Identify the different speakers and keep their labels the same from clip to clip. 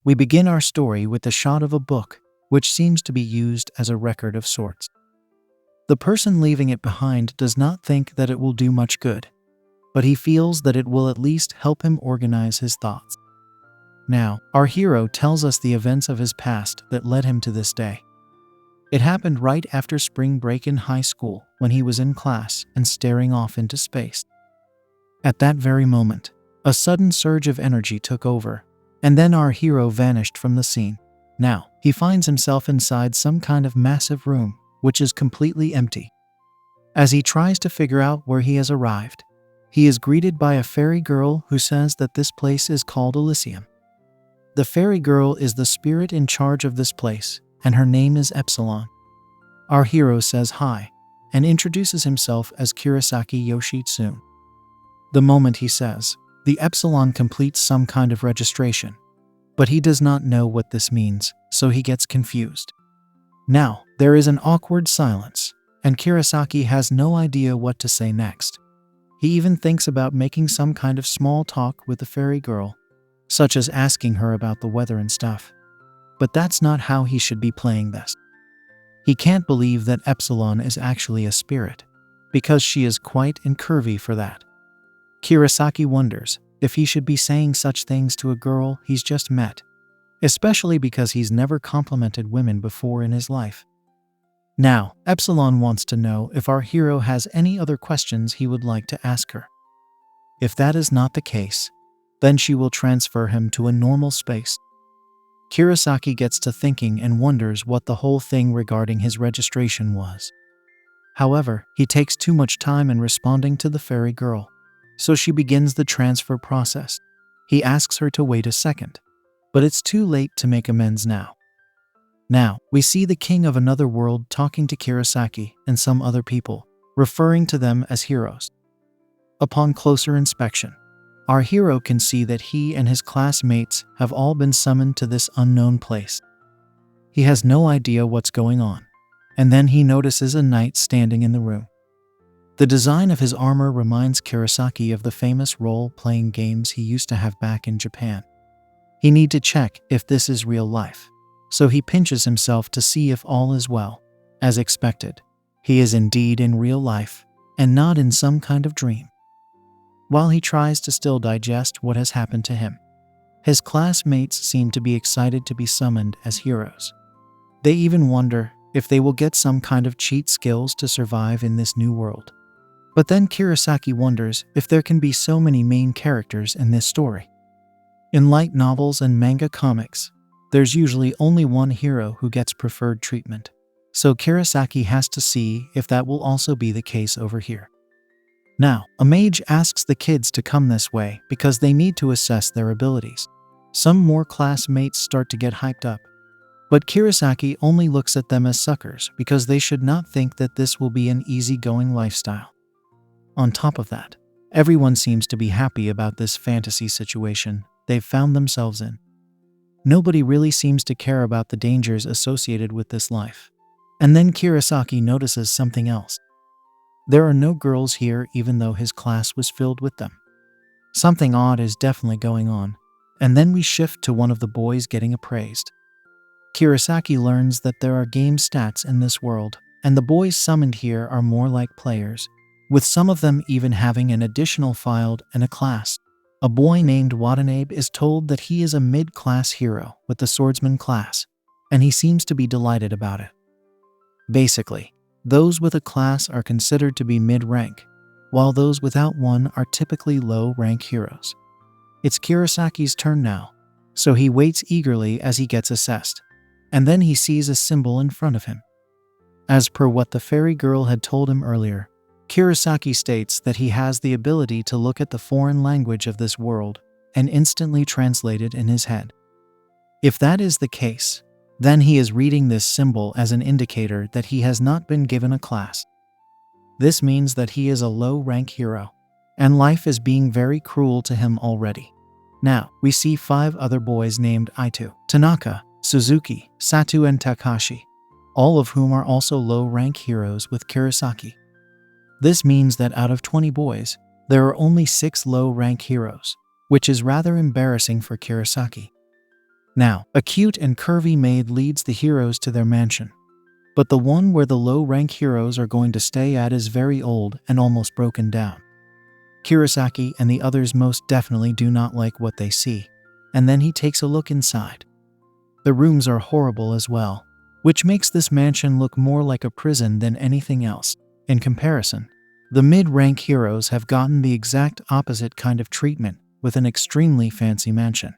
Speaker 1: We begin our story with the shot of a book, which seems to be used as a record of sorts. The person leaving it behind does not think that it will do much good, but he feels that it will at least help him organize his thoughts. Now, our hero tells us the events of his past that led him to this day. It happened right after spring break in high school when he was in class and staring off into space. At that very moment, a sudden surge of energy took over, and then our hero vanished from the scene. Now, he finds himself inside some kind of massive room, which is completely empty. As he tries to figure out where he has arrived, he is greeted by a fairy girl who says that this place is called Elysium. The fairy girl is the spirit in charge of this place, and her name is Epsilon. Our hero says hi, and introduces himself as Kurosaki Yoshitsune. The moment he says, the Epsilon completes some kind of registration, but he does not know what this means, so he gets confused. Now, there is an awkward silence, and Kurosaki has no idea what to say next. He even thinks about making some kind of small talk with the fairy girl, such as asking her about the weather and stuff. But that's not how he should be playing this. He can't believe that Epsilon is actually a spirit, because she is quite and curvy for that. Kurosaki wonders if he should be saying such things to a girl he's just met, especially because he's never complimented women before in his life. Now, Epsilon wants to know if our hero has any other questions he would like to ask her. If that is not the case, then she will transfer him to a normal space. Kurosaki gets to thinking and wonders what the whole thing regarding his registration was. However, he takes too much time in responding to the fairy girl, so she begins the transfer process. He asks her to wait a second, but it's too late to make amends now. Now, we see the king of another world talking to Kurosaki and some other people, referring to them as heroes. Upon closer inspection, our hero can see that he and his classmates have all been summoned to this unknown place. He has no idea what's going on, and then he notices a knight standing in the room. The design of his armor reminds Kurosaki of the famous role-playing games he used to have back in Japan. He needs to check if this is real life, so he pinches himself to see if all is well. As expected, he is indeed in real life, and not in some kind of dream. While he tries to still digest what has happened to him, his classmates seem to be excited to be summoned as heroes. They even wonder if they will get some kind of cheat skills to survive in this new world. But then Kurosaki wonders if there can be so many main characters in this story. In light novels and manga comics, there's usually only one hero who gets preferred treatment, so Kurosaki has to see if that will also be the case over here. Now, a mage asks the kids to come this way because they need to assess their abilities. Some more classmates start to get hyped up, but Kurosaki only looks at them as suckers because they should not think that this will be an easygoing lifestyle. On top of that, everyone seems to be happy about this fantasy situation they've found themselves in. Nobody really seems to care about the dangers associated with this life. And then Kurosaki notices something else. There are no girls here even though his class was filled with them. Something odd is definitely going on, and then we shift to one of the boys getting appraised. Kurosaki learns that there are game stats in this world, and the boys summoned here are more like players, with some of them even having an additional field and a class. A boy named Watanabe is told that he is a mid-class hero with the swordsman class, and he seems to be delighted about it. Basically, those with a class are considered to be mid-rank, while those without one are typically low-rank heroes. It's Kurosaki's turn now, so he waits eagerly as he gets assessed, and then he sees a symbol in front of him. As per what the fairy girl had told him earlier, Kurosaki states that he has the ability to look at the foreign language of this world and instantly translate it in his head. If that is the case, then he is reading this symbol as an indicator that he has not been given a class. This means that he is a low-rank hero, and life is being very cruel to him already. Now, we see 5 other boys named Ito, Tanaka, Suzuki, Satu and Takashi, all of whom are also low-rank heroes with Kurosaki. This means that out of 20 boys, there are only 6 low-rank heroes, which is rather embarrassing for Kurosaki. Now, a cute and curvy maid leads the heroes to their mansion. But the one where the low-rank heroes are going to stay at is very old and almost broken down. Kurosaki and the others most definitely do not like what they see, and then he takes a look inside. The rooms are horrible as well, which makes this mansion look more like a prison than anything else. In comparison, the mid-rank heroes have gotten the exact opposite kind of treatment with an extremely fancy mansion.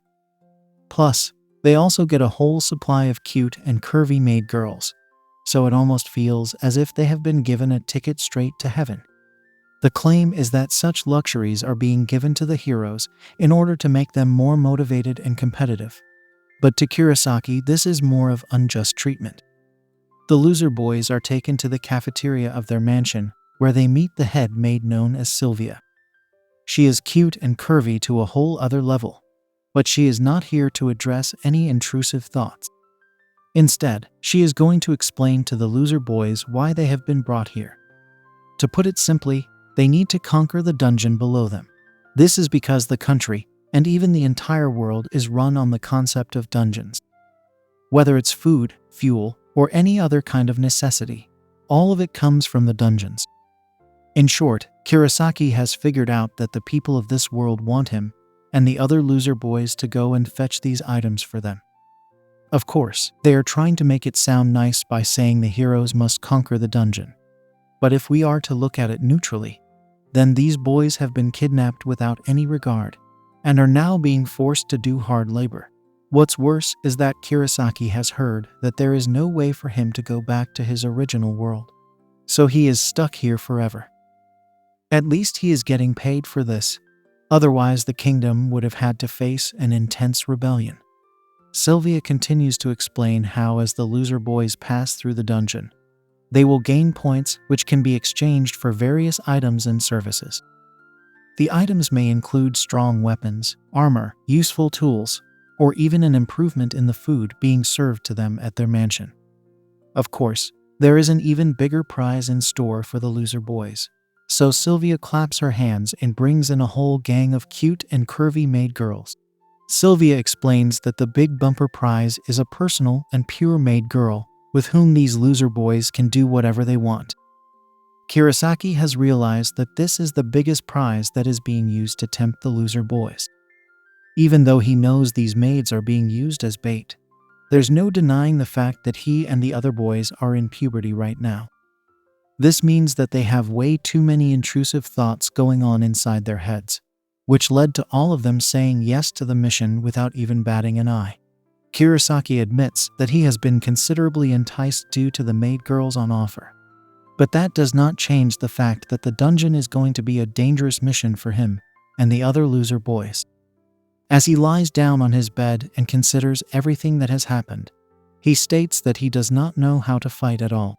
Speaker 1: Plus, they also get a whole supply of cute and curvy maid girls, so it almost feels as if they have been given a ticket straight to heaven. The claim is that such luxuries are being given to the heroes in order to make them more motivated and competitive. But to Kurosaki, this is more of unjust treatment. The loser boys are taken to the cafeteria of their mansion, where they meet the head maid known as Sylvia. She is cute and curvy to a whole other level, but she is not here to address any intrusive thoughts. Instead, she is going to explain to the loser boys why they have been brought here. To put it simply, they need to conquer the dungeon below them. This is because the country, and even the entire world, is run on the concept of dungeons. Whether it's food, fuel, or any other kind of necessity, all of it comes from the dungeons. In short, Kurosaki has figured out that the people of this world want him and the other loser boys to go and fetch these items for them. Of course, they are trying to make it sound nice by saying the heroes must conquer the dungeon. But if we are to look at it neutrally, then these boys have been kidnapped without any regard and are now being forced to do hard labor. What's worse is that Kurosaki has heard that there is no way for him to go back to his original world. So he is stuck here forever. At least he is getting paid for this. Otherwise, the kingdom would have had to face an intense rebellion. Sylvia continues to explain how as the loser boys pass through the dungeon, they will gain points which can be exchanged for various items and services. The items may include strong weapons, armor, useful tools, or even an improvement in the food being served to them at their mansion. Of course, there is an even bigger prize in store for the loser boys. So Sylvia claps her hands and brings in a whole gang of cute and curvy maid girls. Sylvia explains that the big bumper prize is a personal and pure maid girl with whom these loser boys can do whatever they want. Kurosaki has realized that this is the biggest prize that is being used to tempt the loser boys. Even though he knows these maids are being used as bait, there's no denying the fact that he and the other boys are in puberty right now. This means that they have way too many intrusive thoughts going on inside their heads, which led to all of them saying yes to the mission without even batting an eye. Kurosaki admits that he has been considerably enticed due to the maid girls on offer. But that does not change the fact that the dungeon is going to be a dangerous mission for him and the other loser boys. As he lies down on his bed and considers everything that has happened, he states that he does not know how to fight at all.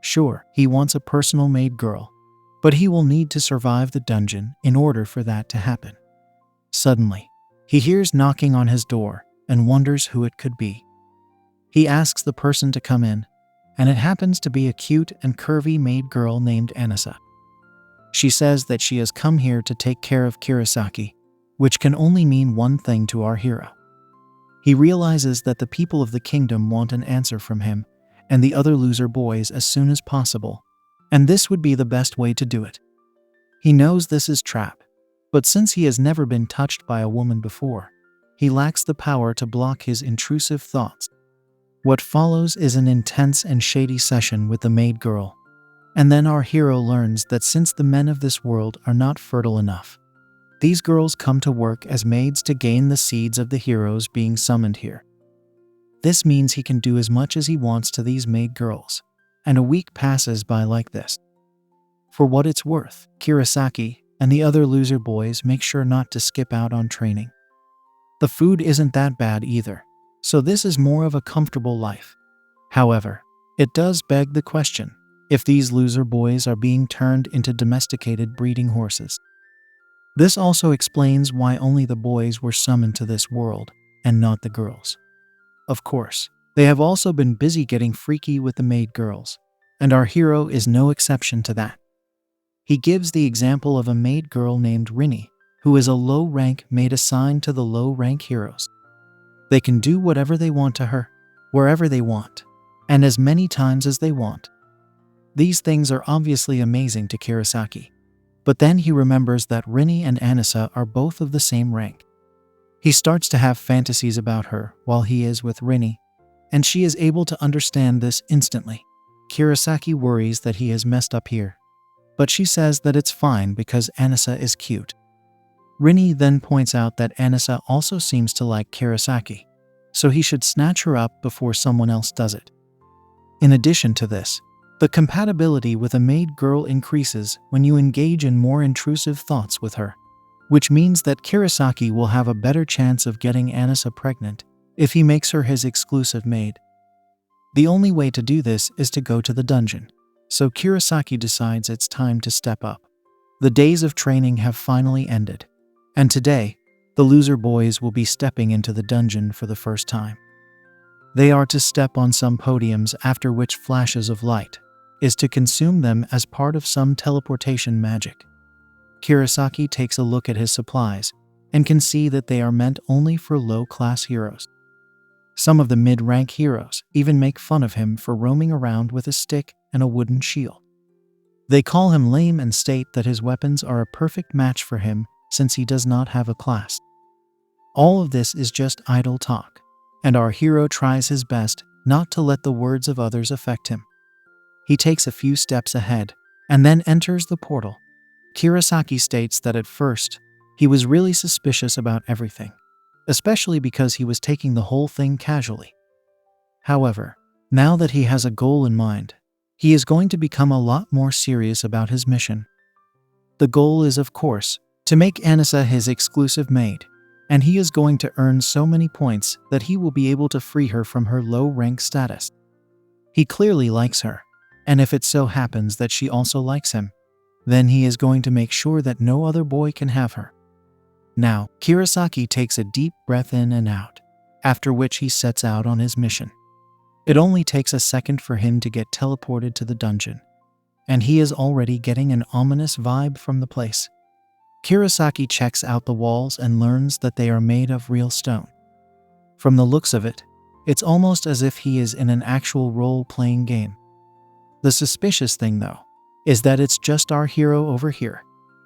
Speaker 1: Sure, he wants a personal maid girl, but he will need to survive the dungeon in order for that to happen. Suddenly, he hears knocking on his door and wonders who it could be. He asks the person to come in, and it happens to be a cute and curvy maid girl named Anissa. She says that she has come here to take care of Kurosaki, which can only mean one thing to our hero. He realizes that the people of the kingdom want an answer from him and the other loser boys as soon as possible, and this would be the best way to do it. He knows this is trap, but since he has never been touched by a woman before, he lacks the power to block his intrusive thoughts. What follows is an intense and shady session with the maid girl, and then our hero learns that since the men of this world are not fertile enough, these girls come to work as maids to gain the seeds of the heroes being summoned here. This means he can do as much as he wants to these maid girls, and a week passes by like this. For what it's worth, Kurosaki and the other loser boys make sure not to skip out on training. The food isn't that bad either, so this is more of a comfortable life. However, it does beg the question if these loser boys are being turned into domesticated breeding horses. This also explains why only the boys were summoned to this world and not the girls. Of course, they have also been busy getting freaky with the maid girls, and our hero is no exception to that. He gives the example of a maid girl named Rinny, who is a low-rank maid assigned to the low-rank heroes. They can do whatever they want to her, wherever they want, and as many times as they want. These things are obviously amazing to Kurosaki. But then he remembers that Rini and Anissa are both of the same rank. He starts to have fantasies about her while he is with Rini, and she is able to understand this instantly. Kurosaki worries that he has messed up here, but she says that it's fine because Anissa is cute. Rini then points out that Anissa also seems to like Kurosaki, so he should snatch her up before someone else does it. In addition to this, the compatibility with a maid girl increases when you engage in more intrusive thoughts with her, which means that Kurosaki will have a better chance of getting Anissa pregnant if he makes her his exclusive maid. The only way to do this is to go to the dungeon, so Kurosaki decides it's time to step up. The days of training have finally ended, and today, the loser boys will be stepping into the dungeon for the first time. They are to step on some podiums after which flashes of light is to consume them as part of some teleportation magic. Kurosaki takes a look at his supplies and can see that they are meant only for low-class heroes. Some of the mid-rank heroes even make fun of him for roaming around with a stick and a wooden shield. They call him lame and state that his weapons are a perfect match for him since he does not have a class. All of this is just idle talk, and our hero tries his best not to let the words of others affect him. He takes a few steps ahead and then enters the portal. Kurosaki states that at first, he was really suspicious about everything, especially because he was taking the whole thing casually. However, now that he has a goal in mind, he is going to become a lot more serious about his mission. The goal is, of course, to make Anissa his exclusive maid, and he is going to earn so many points that he will be able to free her from her low-rank status. He clearly likes her, and if it so happens that she also likes him, then he is going to make sure that no other boy can have her. Now, Kurosaki takes a deep breath in and out, after which he sets out on his mission. It only takes a second for him to get teleported to the dungeon, and he is already getting an ominous vibe from the place. Kurosaki checks out the walls and learns that they are made of real stone. From the looks of it, it's almost as if he is in an actual role-playing game. The suspicious thing, though, is that it's just our hero over here,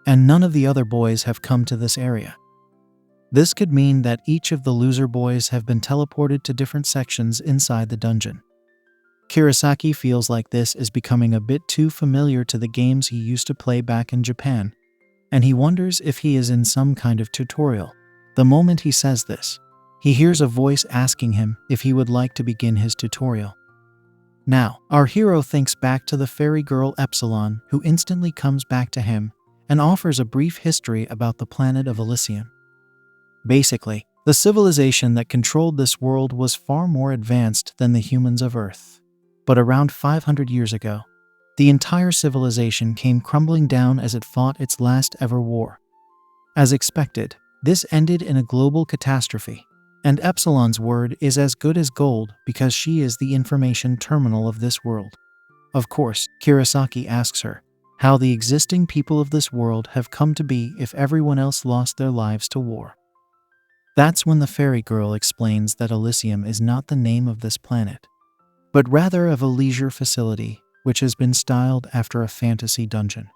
Speaker 1: and none of the other boys have come to this area. This could mean that each of the loser boys have been teleported to different sections inside the dungeon. Kurosaki feels like this is becoming a bit too familiar to the games he used to play back in Japan, and he wonders if he is in some kind of tutorial. The moment he says this, he hears a voice asking him if he would like to begin his tutorial. Now, our hero thinks back to the fairy girl Epsilon, who instantly comes back to him and offers a brief history about the planet of Elysium. Basically, the civilization that controlled this world was far more advanced than the humans of Earth. But around 500 years ago, the entire civilization came crumbling down as it fought its last ever war. As expected, this ended in a global catastrophe, and Epsilon's word is as good as gold because she is the information terminal of this world. Of course, Kurosaki asks her how the existing people of this world have come to be if everyone else lost their lives to war. That's when the fairy girl explains that Elysium is not the name of this planet, but rather of a leisure facility which has been styled after a fantasy dungeon.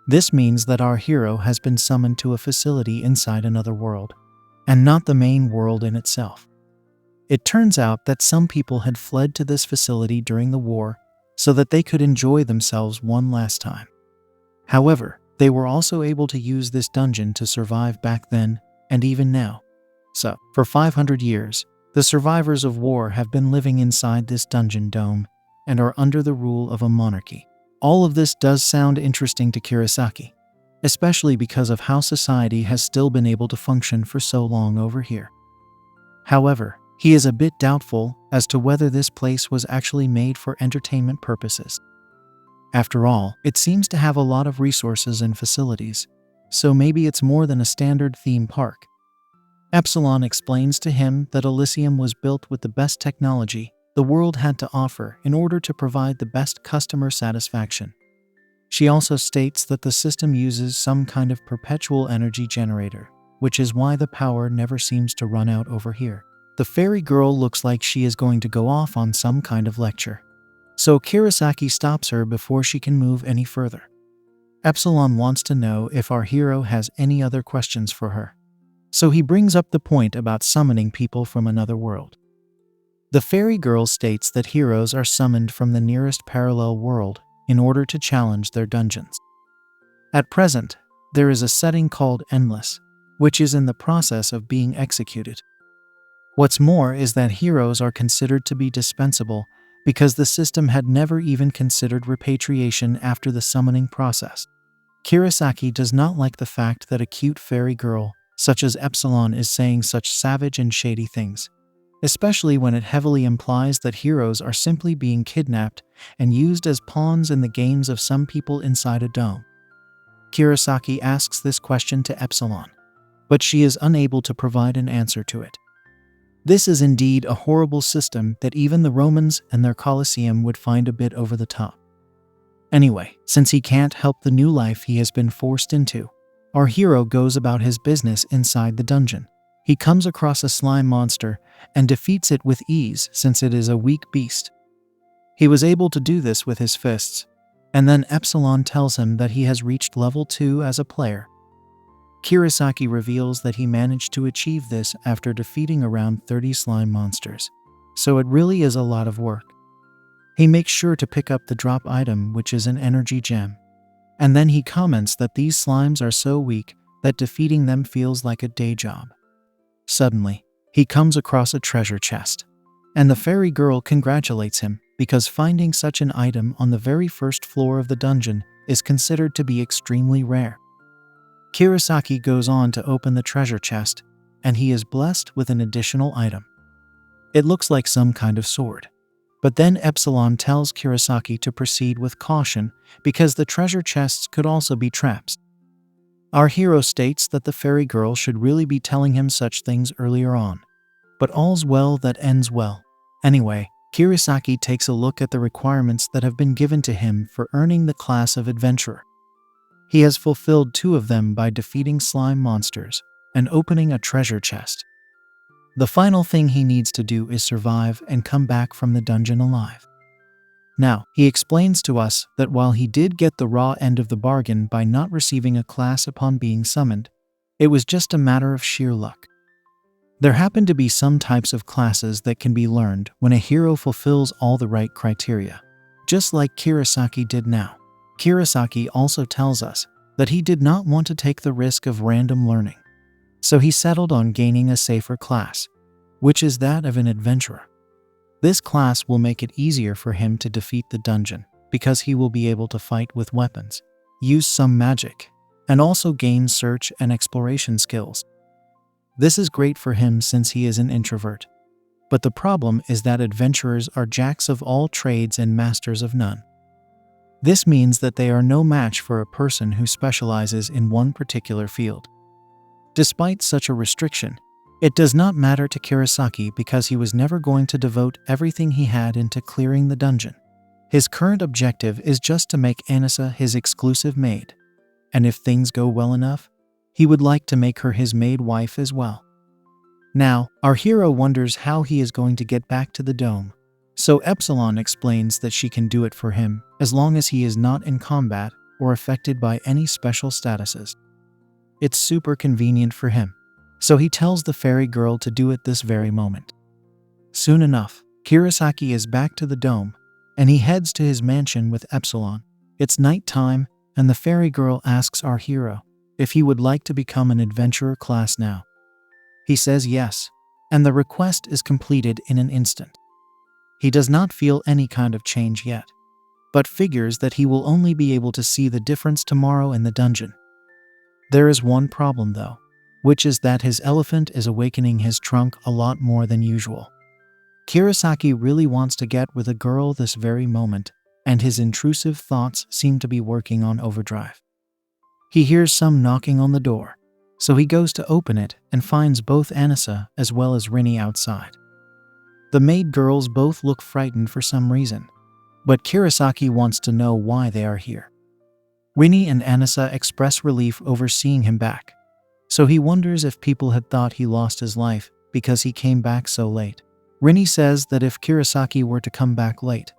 Speaker 1: This means that our hero has been summoned to a facility inside another world, and not the main world in itself. It turns out that some people had fled to this facility during the war so that they could enjoy themselves one last time. However, they were also able to use this dungeon to survive back then and even now. So, for 500 years, the survivors of war have been living inside this dungeon dome and are under the rule of a monarchy. All of this does sound interesting to Kurosaki, especially because of how society has still been able to function for so long over here. However, he is a bit doubtful as to whether this place was actually made for entertainment purposes. After all, it seems to have a lot of resources and facilities, so maybe it's more than a standard theme park. Epsilon explains to him that Elysium was built with the best technology the world had to offer in order to provide the best customer satisfaction. She also states that the system uses some kind of perpetual energy generator, which is why the power never seems to run out over here. the fairy girl looks like she is going to go off on some kind of lecture. So Kurosaki stops her before she can move any further. Epsilon wants to know if our hero has any other questions for her. So he brings up the point about summoning people from another world. The fairy girl states that heroes are summoned from the nearest parallel world in order to challenge their dungeons. At present, there is a setting called Endless, which is in the process of being executed. What's more is that heroes are considered to be dispensable because the system had never even considered repatriation after the summoning process. Kurosaki does not like the fact that a cute fairy girl, such as Epsilon, is saying such savage and shady things, especially when it heavily implies that heroes are simply being kidnapped and used as pawns in the games of some people inside a dome. Kurosaki asks this question to Epsilon, but she is unable to provide an answer to it. This is indeed a horrible system that even the Romans and their Colosseum would find a bit over the top. Anyway, since he can't help the new life he has been forced into, our hero goes about his business inside the dungeon. He comes across a slime monster and defeats it with ease since it is a weak beast. He was able to do this with his fists, and then Epsilon tells him that he has reached level 2 as a player. Kurosaki reveals that he managed to achieve this after defeating around 30 slime monsters, so it really is a lot of work. He makes sure to pick up the drop item, which is an energy gem, and then he comments that these slimes are so weak that defeating them feels like a day job. Suddenly, he comes across a treasure chest, and the fairy girl congratulates him because finding such an item on the very first floor of the dungeon is considered to be extremely rare. Kurosaki goes on to open the treasure chest, and he is blessed with an additional item. It looks like some kind of sword. But then Epsilon tells Kurosaki to proceed with caution because the treasure chests could also be traps. Our hero states that the fairy girl should really be telling him such things earlier on. But all's well that ends well. Anyway, Kurosaki takes a look at the requirements that have been given to him for earning the class of adventurer. He has fulfilled 2 of them by defeating slime monsters and opening a treasure chest. The final thing he needs to do is survive and come back from the dungeon alive. Now, he explains to us that while he did get the raw end of the bargain by not receiving a class upon being summoned, it was just a matter of sheer luck. There happen to be some types of classes that can be learned when a hero fulfills all the right criteria, just like Kurosaki did now. Kurosaki also tells us that he did not want to take the risk of random learning, so he settled on gaining a safer class, which is that of an adventurer. This class will make it easier for him to defeat the dungeon because he will be able to fight with weapons, use some magic, and also gain search and exploration skills. This is great for him since he is an introvert. But the problem is that adventurers are jacks of all trades and masters of none. This means that they are no match for a person who specializes in one particular field. Despite such a restriction, it does not matter to Kurosaki because he was never going to devote everything he had into clearing the dungeon. His current objective is just to make Anissa his exclusive maid, and if things go well enough, he would like to make her his maid wife as well. Now, our hero wonders how he is going to get back to the dome, so Epsilon explains that she can do it for him as long as he is not in combat or affected by any special statuses. It's super convenient for him, so he tells the fairy girl to do it this very moment. Soon enough, Kurosaki is back to the dome, and he heads to his mansion with Epsilon. It's night time, and the fairy girl asks our hero if he would like to become an adventurer class now. He says yes, and the request is completed in an instant. He does not feel any kind of change yet, but figures that he will only be able to see the difference tomorrow in the dungeon. There is one problem though, which is that his elephant is awakening his trunk a lot more than usual. Kurosaki really wants to get with a girl this very moment, and his intrusive thoughts seem to be working on overdrive. He hears some knocking on the door, so he goes to open it and finds both Anissa as well as Rinny outside. The maid girls both look frightened for some reason, but Kurosaki wants to know why they are here. Rinny and Anissa express relief over seeing him back, so he wonders if people had thought he lost his life because he came back so late. Rini says that if Kurosaki were to come back late,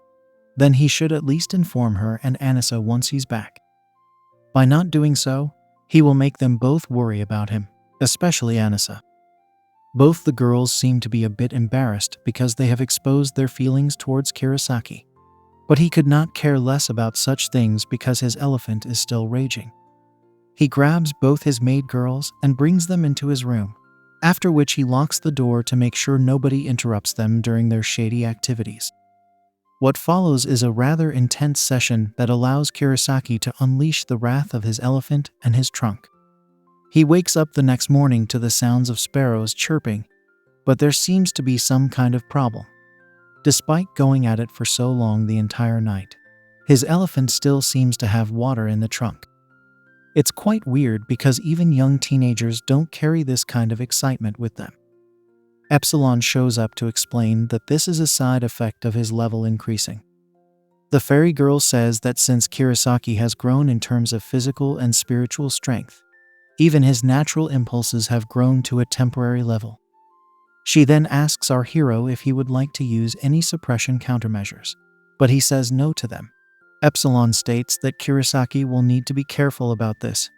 Speaker 1: then he should at least inform her and Anissa once he's back. By not doing so, he will make them both worry about him, especially Anissa. Both the girls seem to be a bit embarrassed because they have exposed their feelings towards Kurosaki. But he could not care less about such things because his elephant is still raging. He grabs both his maid girls and brings them into his room, after which he locks the door to make sure nobody interrupts them during their shady activities. What follows is a rather intense session that allows Kurosaki to unleash the wrath of his elephant and his trunk. He wakes up the next morning to the sounds of sparrows chirping, but there seems to be some kind of problem. Despite going at it for so long the entire night, his elephant still seems to have water in the trunk. It's quite weird because even young teenagers don't carry this kind of excitement with them. Epsilon shows up to explain that this is a side effect of his level increasing. The fairy girl says that since Kurosaki has grown in terms of physical and spiritual strength, even his natural impulses have grown to a temporary level. She then asks our hero if he would like to use any suppression countermeasures, but he says no to them. Epsilon states that Kurosaki will need to be careful about this,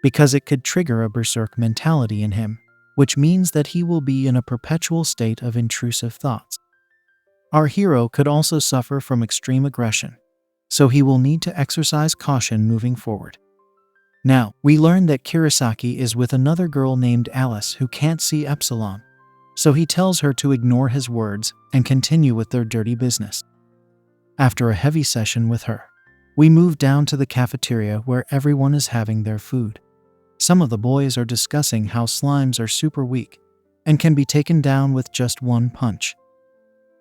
Speaker 1: because it could trigger a berserk mentality in him, which means that he will be in a perpetual state of intrusive thoughts. Our hero could also suffer from extreme aggression, so he will need to exercise caution moving forward. Now, we learn that Kurosaki is with another girl named Alice who can't see Epsilon, so he tells her to ignore his words and continue with their dirty business. After a heavy session with her, we move down to the cafeteria where everyone is having their food. Some of the boys are discussing how slimes are super weak and can be taken down with just one punch.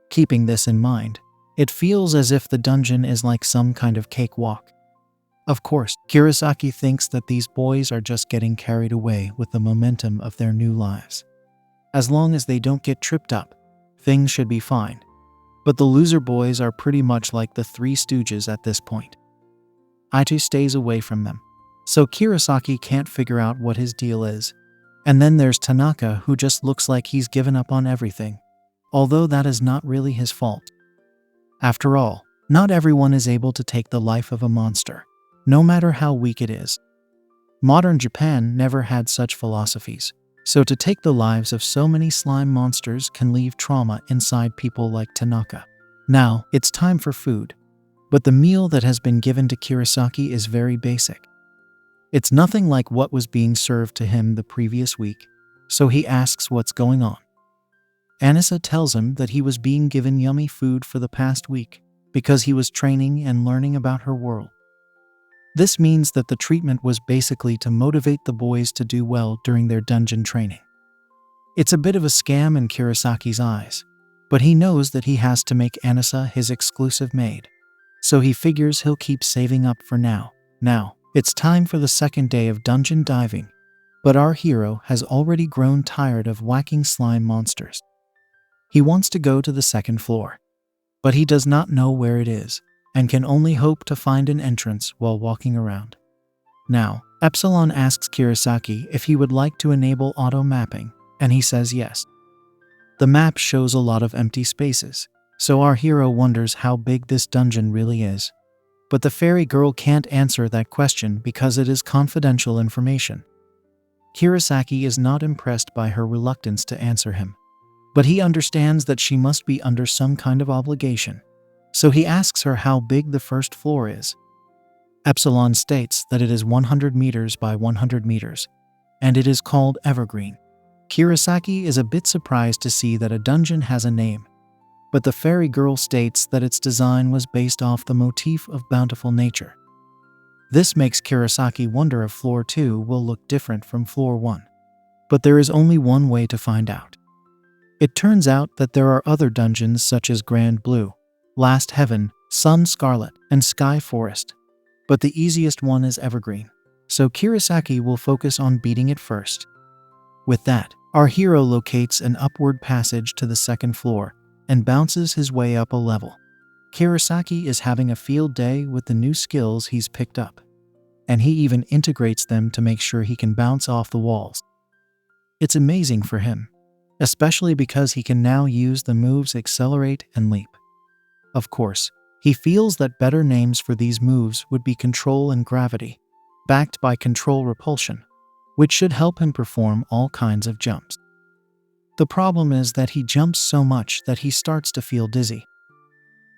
Speaker 1: Keeping this in mind, it feels as if the dungeon is like some kind of cakewalk. Of course, Kurosaki thinks that these boys are just getting carried away with the momentum of their new lives. As long as they don't get tripped up, things should be fine. But the loser boys are pretty much like the Three Stooges at this point. Isekai'd stays away from them, so Kurosaki can't figure out what his deal is. And then there's Tanaka, who just looks like he's given up on everything, although that is not really his fault. After all, not everyone is able to take the life of a monster, no matter how weak it is. Modern Japan never had such philosophies, so to take the lives of so many slime monsters can leave trauma inside people like Tanaka. Now, it's time for food, but the meal that has been given to Kurosaki is very basic. It's nothing like what was being served to him the previous week, so he asks what's going on. Anissa tells him that he was being given yummy food for the past week because he was training and learning about her world. This means that the treatment was basically to motivate the boys to do well during their dungeon training. It's a bit of a scam in Kurosaki's eyes, but he knows that he has to make Anissa his exclusive maid, so he figures he'll keep saving up for now. Now, it's time for the second day of dungeon diving, but our hero has already grown tired of whacking slime monsters. He wants to go to the second floor, but he does not know where it is, and can only hope to find an entrance while walking around. Now, Epsilon asks Kurosaki if he would like to enable auto mapping, and he says yes. The map shows a lot of empty spaces, so our hero wonders how big this dungeon really is. But the fairy girl can't answer that question because it is confidential information. Kurosaki is not impressed by her reluctance to answer him, but he understands that she must be under some kind of obligation, so he asks her how big the first floor is. Epsilon states that it is 100 meters by 100 meters, and it is called Evergreen. Kurosaki is a bit surprised to see that a dungeon has a name, but the fairy girl states that its design was based off the motif of bountiful nature. This makes Kurosaki wonder if Floor 2 will look different from Floor 1. But there is only one way to find out. It turns out that there are other dungeons such as Grand Blue, Last Heaven, Sun Scarlet, and Sky Forest, but the easiest one is Evergreen, so Kurosaki will focus on beating it first. With that, our hero locates an upward passage to the second floor and bounces his way up a level. Kurosaki is having a field day with the new skills he's picked up, and he even integrates them to make sure he can bounce off the walls. It's amazing for him. especially because he can now use the moves Accelerate and Leap. Of course, he feels that better names for these moves would be Control and Gravity, backed by Control Repulsion, which should help him perform all kinds of jumps. The problem is that he jumps so much that he starts to feel dizzy.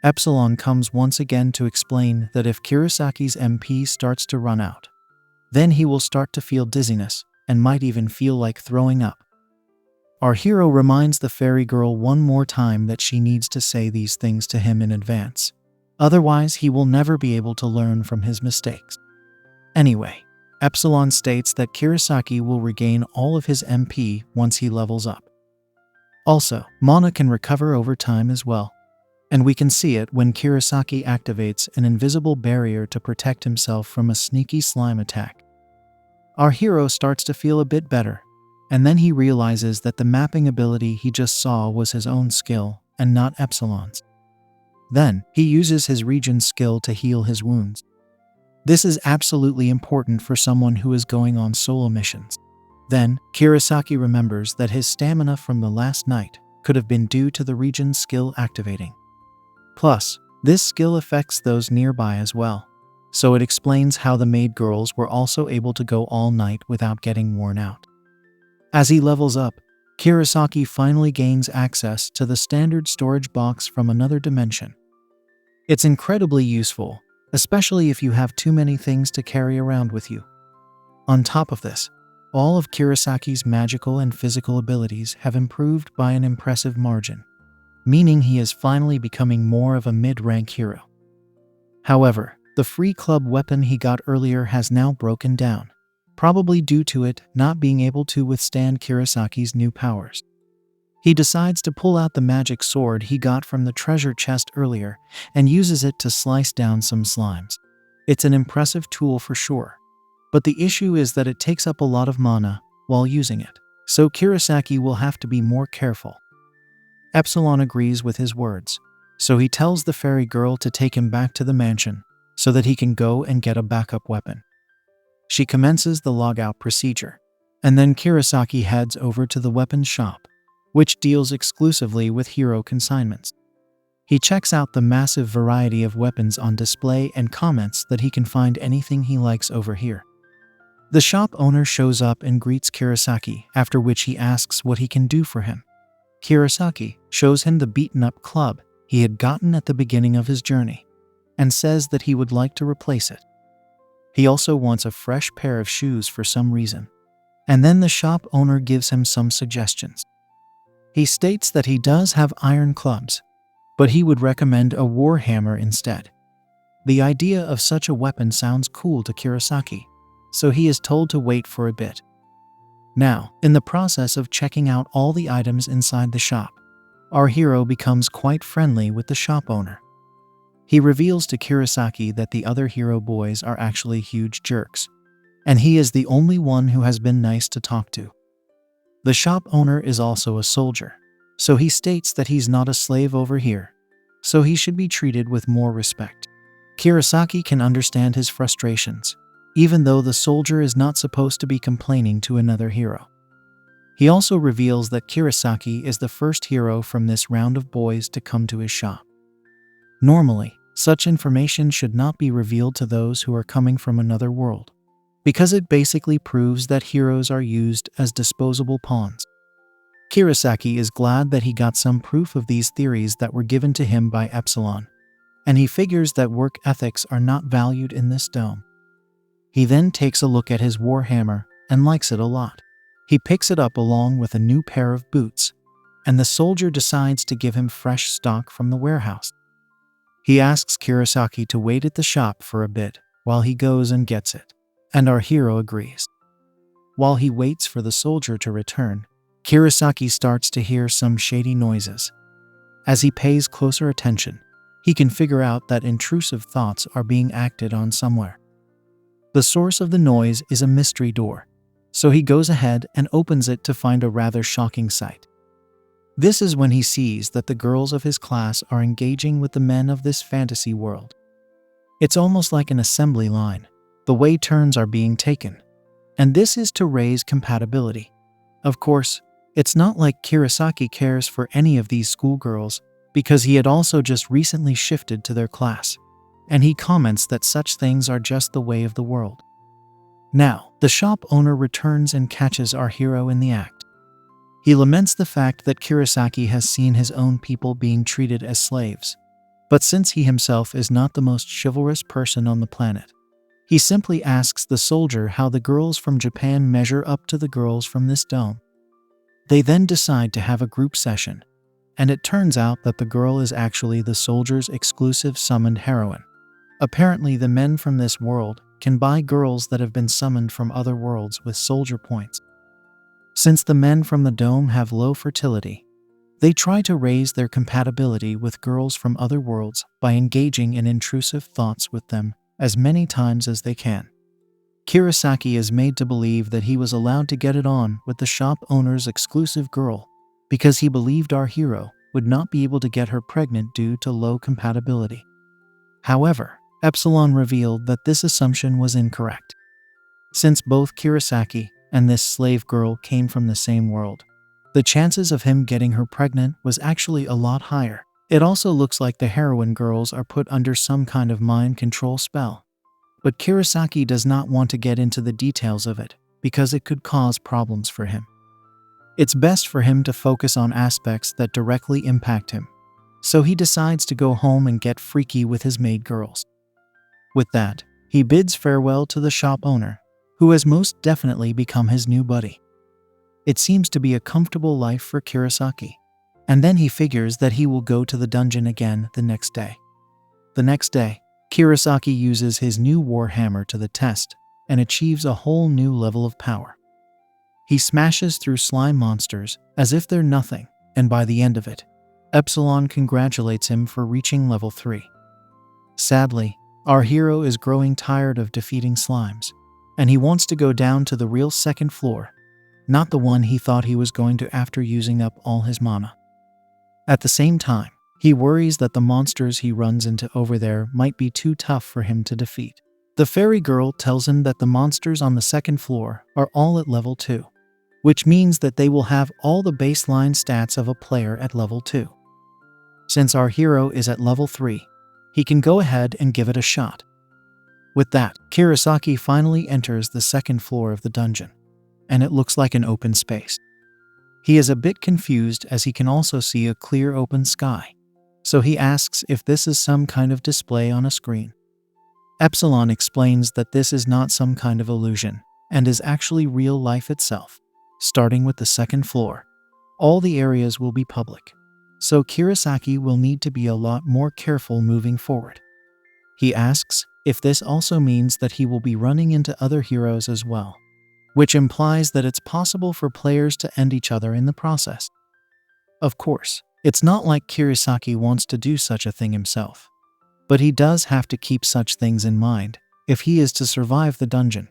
Speaker 1: Epsilon comes once again to explain that if Kirasaki's MP starts to run out, then he will start to feel dizziness and might even feel like throwing up. Our hero reminds the fairy girl one more time that she needs to say these things to him in advance. Otherwise, he will never be able to learn from his mistakes. Anyway, Epsilon states that Kirasaki will regain all of his MP once he levels up. Also, mana can recover over time as well, and we can see it when Kirasaki activates an invisible barrier to protect himself from a sneaky slime attack. Our hero starts to feel a bit better, and then he realizes that the mapping ability he just saw was his own skill and not Epsilon's. Then, he uses his region skill to heal his wounds. This is absolutely important for someone who is going on solo missions. Then, Kirasaki remembers that his stamina from the last night could have been due to the region skill activating. Plus, this skill affects those nearby as well, so it explains how the maid girls were also able to go all night without getting worn out. As he levels up, Kirasaki finally gains access to the standard storage box from another dimension. It's incredibly useful, especially if you have too many things to carry around with you. On top of this, all of Kirasaki's magical and physical abilities have improved by an impressive margin, meaning he is finally becoming more of a mid-rank hero. However, the free club weapon he got earlier has now broken down, probably due to it not being able to withstand Kirasaki's new powers. He decides to pull out the magic sword he got from the treasure chest earlier and uses it to slice down some slimes. It's an impressive tool for sure, but the issue is that it takes up a lot of mana while using it, so Kirasaki will have to be more careful. Epsilon agrees with his words, so he tells the fairy girl to take him back to the mansion so that he can go and get a backup weapon. She commences the logout procedure, and then Kirasaki heads over to the weapons shop, which deals exclusively with hero consignments. He checks out the massive variety of weapons on display and comments that he can find anything he likes over here. The shop owner shows up and greets Kirasaki, after which he asks what he can do for him. Kirasaki shows him the beaten-up club he had gotten at the beginning of his journey, and says that he would like to replace it. He also wants a fresh pair of shoes for some reason, and then the shop owner gives him some suggestions. He states that he does have iron clubs, but he would recommend a war hammer instead. The idea of such a weapon sounds cool to Kirasaki, so he is told to wait for a bit. Now, in the process of checking out all the items inside the shop, our hero becomes quite friendly with the shop owner. He reveals to Kirasaki that the other hero boys are actually huge jerks, and he is the only one who has been nice to talk to. The shop owner is also a soldier, so he states that he's not a slave over here, so he should be treated with more respect. Kirasaki can understand his frustrations, even though the soldier is not supposed to be complaining to another hero. He also reveals that Kirasaki is the first hero from this round of boys to come to his shop. Normally, such information should not be revealed to those who are coming from another world, because it basically proves that heroes are used as disposable pawns. Kirasaki is glad that he got some proof of these theories that were given to him by Epsilon, and he figures that work ethics are not valued in this dome. He then takes a look at his warhammer and likes it a lot. He picks it up along with a new pair of boots, and the soldier decides to give him fresh stock from the warehouse. He asks Kirasaki to wait at the shop for a bit while he goes and gets it, and our hero agrees. While he waits for the soldier to return, Kirasaki starts to hear some shady noises. As he pays closer attention, he can figure out that intrusive thoughts are being acted on somewhere. The source of the noise is a mystery door, so he goes ahead and opens it to find a rather shocking sight. This is when he sees that the girls of his class are engaging with the men of this fantasy world. It's almost like an assembly line, the way turns are being taken, and this is to raise compatibility. Of course, It's not like Kurosaki cares for any of these schoolgirls, because he had also just recently shifted to their class, and he comments that such things are just the way of the world. Now, the shop owner returns and catches our hero in the act. He laments the fact that Kurosaki has seen his own people being treated as slaves, but since he himself is not the most chivalrous person on the planet, he simply asks the soldier how the girls from Japan measure up to the girls from this dome. They then decide to have a group session, and it turns out that the girl is actually the soldier's exclusive summoned heroine. Apparently, the men from this world can buy girls that have been summoned from other worlds with soldier points. Since the men from the dome have low fertility, they try to raise their compatibility with girls from other worlds by engaging in intrusive thoughts with them as many times as they can. Kurosaki is made to believe that he was allowed to get it on with the shop owner's exclusive girl because he believed our hero would not be able to get her pregnant due to low compatibility. However, Epsilon revealed that this assumption was incorrect. Since both Kurosaki and this slave girl came from the same world, the chances of him getting her pregnant was actually a lot higher. It also looks like the heroine girls are put under some kind of mind control spell, but Kurosaki does not want to get into the details of it because it could cause problems for him. It's best for him to focus on aspects that directly impact him, so he decides to go home and get freaky with his maid girls. With that, he bids farewell to the shop owner, who has most definitely become his new buddy. It seems to be a comfortable life for Kurosaki, and then he figures that he will go to the dungeon again the next day. The next day, Kurosaki uses his new war hammer to the test and achieves a whole new level of power. He smashes through slime monsters as if they're nothing, and by the end of it, Epsilon congratulates him for reaching level 3. Sadly, our hero is growing tired of defeating slimes, and he wants to go down to the real second floor, not the one he thought he was going to after using up all his mana. At the same time, he worries that the monsters he runs into over there might be too tough for him to defeat. The fairy girl tells him that the monsters on the second floor are all at level 2, which means that they will have all the baseline stats of a player at level 2. Since our hero is at level 3, he can go ahead and give it a shot. With that, Kurosaki finally enters the second floor of the dungeon, and it looks like an open space. He is a bit confused as he can also see a clear open sky, so he asks if this is some kind of display on a screen. Epsilon explains that this is not some kind of illusion, and is actually real life itself. Starting with the second floor, all the areas will be public, so Kurosaki will need to be a lot more careful moving forward. He asks if this also means that he will be running into other heroes as well, which implies that it's possible for players to end each other in the process. Of course, it's not like Kurosaki wants to do such a thing himself, but he does have to keep such things in mind if he is to survive the dungeon.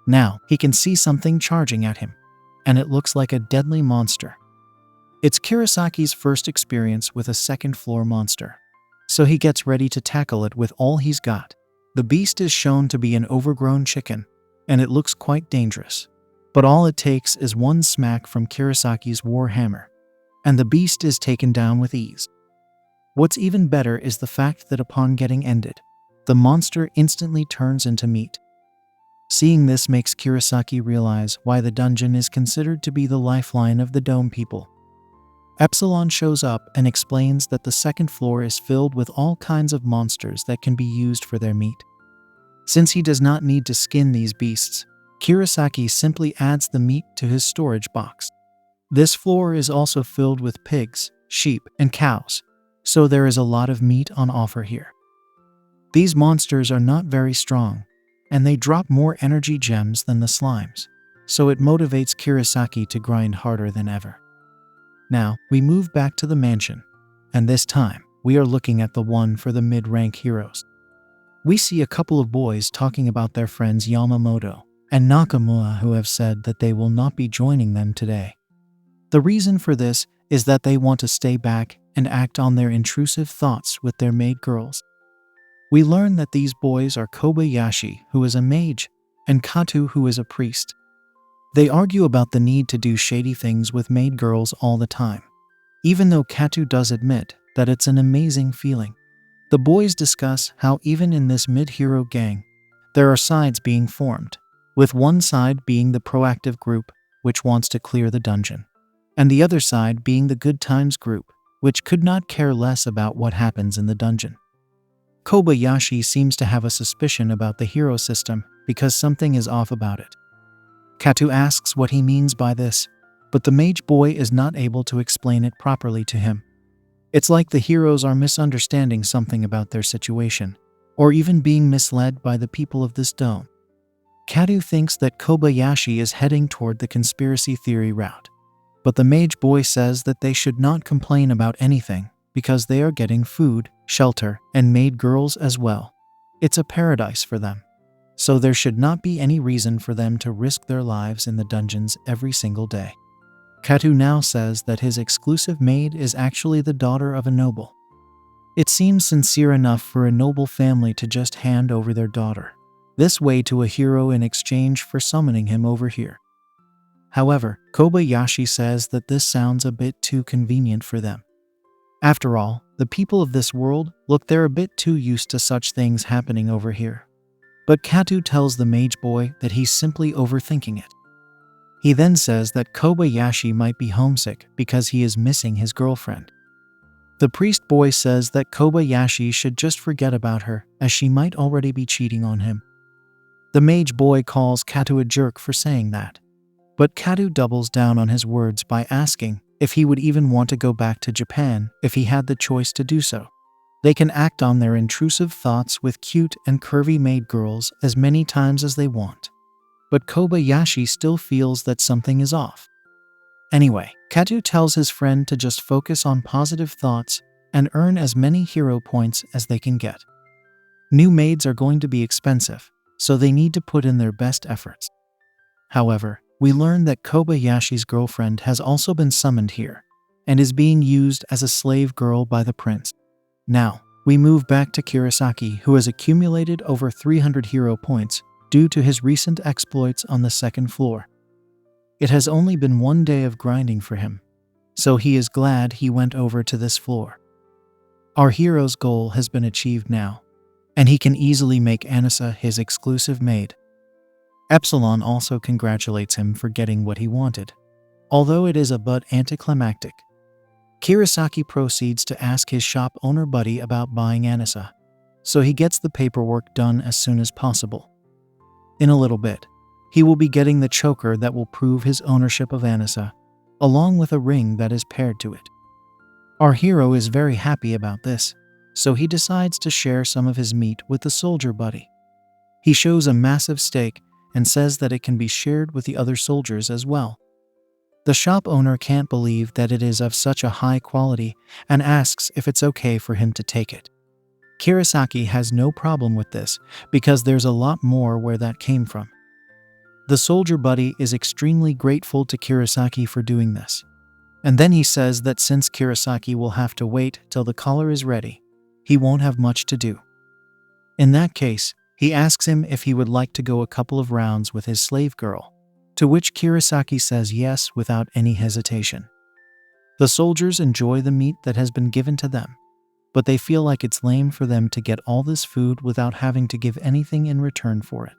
Speaker 1: Now, he can see something charging at him, and it looks like a deadly monster. It's Kurosaki's first experience with a second-floor monster, so he gets ready to tackle it with all he's got. The beast is shown to be an overgrown chicken, and it looks quite dangerous, but all it takes is one smack from Kurosaki's war hammer, and the beast is taken down with ease. What's even better is the fact that upon getting ended, the monster instantly turns into meat. Seeing this makes Kurosaki realize why the dungeon is considered to be the lifeline of the Dome people. Epsilon shows up and explains that the second floor is filled with all kinds of monsters that can be used for their meat. Since he does not need to skin these beasts, Kurosaki simply adds the meat to his storage box. This floor is also filled with pigs, sheep, and cows, so there is a lot of meat on offer here. These monsters are not very strong, and they drop more energy gems than the slimes, so it motivates Kurosaki to grind harder than ever. Now, we move back to the mansion, and this time, we are looking at the one for the mid-rank heroes. We see a couple of boys talking about their friends Yamamoto and Nakamura who have said that they will not be joining them today. The reason for this is that they want to stay back and act on their intrusive thoughts with their maid girls. We learn that these boys are Kobayashi, who is a mage, and Katu, who is a priest. They argue about the need to do shady things with maid girls all the time, even though Katu does admit that it's an amazing feeling. The boys discuss how even in this mid-hero gang, there are sides being formed, with one side being the proactive group, which wants to clear the dungeon, and the other side being the good times group, which could not care less about what happens in the dungeon. Kobayashi seems to have a suspicion about the hero system because something is off about it. Katu asks what he means by this, but the mage boy is not able to explain it properly to him. It's like the heroes are misunderstanding something about their situation, or even being misled by the people of this dome. Katu thinks that Kobayashi is heading toward the conspiracy theory route, but the mage boy says that they should not complain about anything because they are getting food, shelter, and maid girls as well. It's a paradise for them, so there should not be any reason for them to risk their lives in the dungeons every single day. Katu now says that his exclusive maid is actually the daughter of a noble. It seems sincere enough for a noble family to just hand over their daughter this way to a hero in exchange for summoning him over here. However, Kobayashi says that this sounds a bit too convenient for them. After all, the people of this world look they're a bit too used to such things happening over here. But Katu tells the mage boy that he's simply overthinking it. He then says that Kobayashi might be homesick because he is missing his girlfriend. The priest boy says that Kobayashi should just forget about her as she might already be cheating on him. The mage boy calls Katu a jerk for saying that, but Katu doubles down on his words by asking if he would even want to go back to Japan if he had the choice to do so. They can act on their intrusive thoughts with cute and curvy maid girls as many times as they want. But Kobayashi still feels that something is off. Anyway, Katu tells his friend to just focus on positive thoughts and earn as many hero points as they can get. New maids are going to be expensive, so they need to put in their best efforts. However, we learn that Kobayashi's girlfriend has also been summoned here and is being used as a slave girl by the prince. Now, we move back to Kurosaki, who has accumulated over 300 hero points due to his recent exploits on the second floor. It has only been one day of grinding for him, so he is glad he went over to this floor. Our hero's goal has been achieved now, and he can easily make Anissa his exclusive maid. Epsilon also congratulates him for getting what he wanted, although it is a bit anticlimactic. Kurosaki proceeds to ask his shop owner buddy about buying Anissa, so he gets the paperwork done as soon as possible. In a little bit, he will be getting the choker that will prove his ownership of Anissa, along with a ring that is paired to it. Our hero is very happy about this, so he decides to share some of his meat with the soldier buddy. He shows a massive steak and says that it can be shared with the other soldiers as well. The shop owner can't believe that it is of such a high quality and asks if it's okay for him to take it. Kurosaki has no problem with this because there's a lot more where that came from. The soldier buddy is extremely grateful to Kurosaki for doing this. And then he says that since Kurosaki will have to wait till the collar is ready, he won't have much to do. In that case, he asks him if he would like to go a couple of rounds with his slave girl, to which Kurosaki says yes without any hesitation. The soldiers enjoy the meat that has been given to them, but they feel like it's lame for them to get all this food without having to give anything in return for it.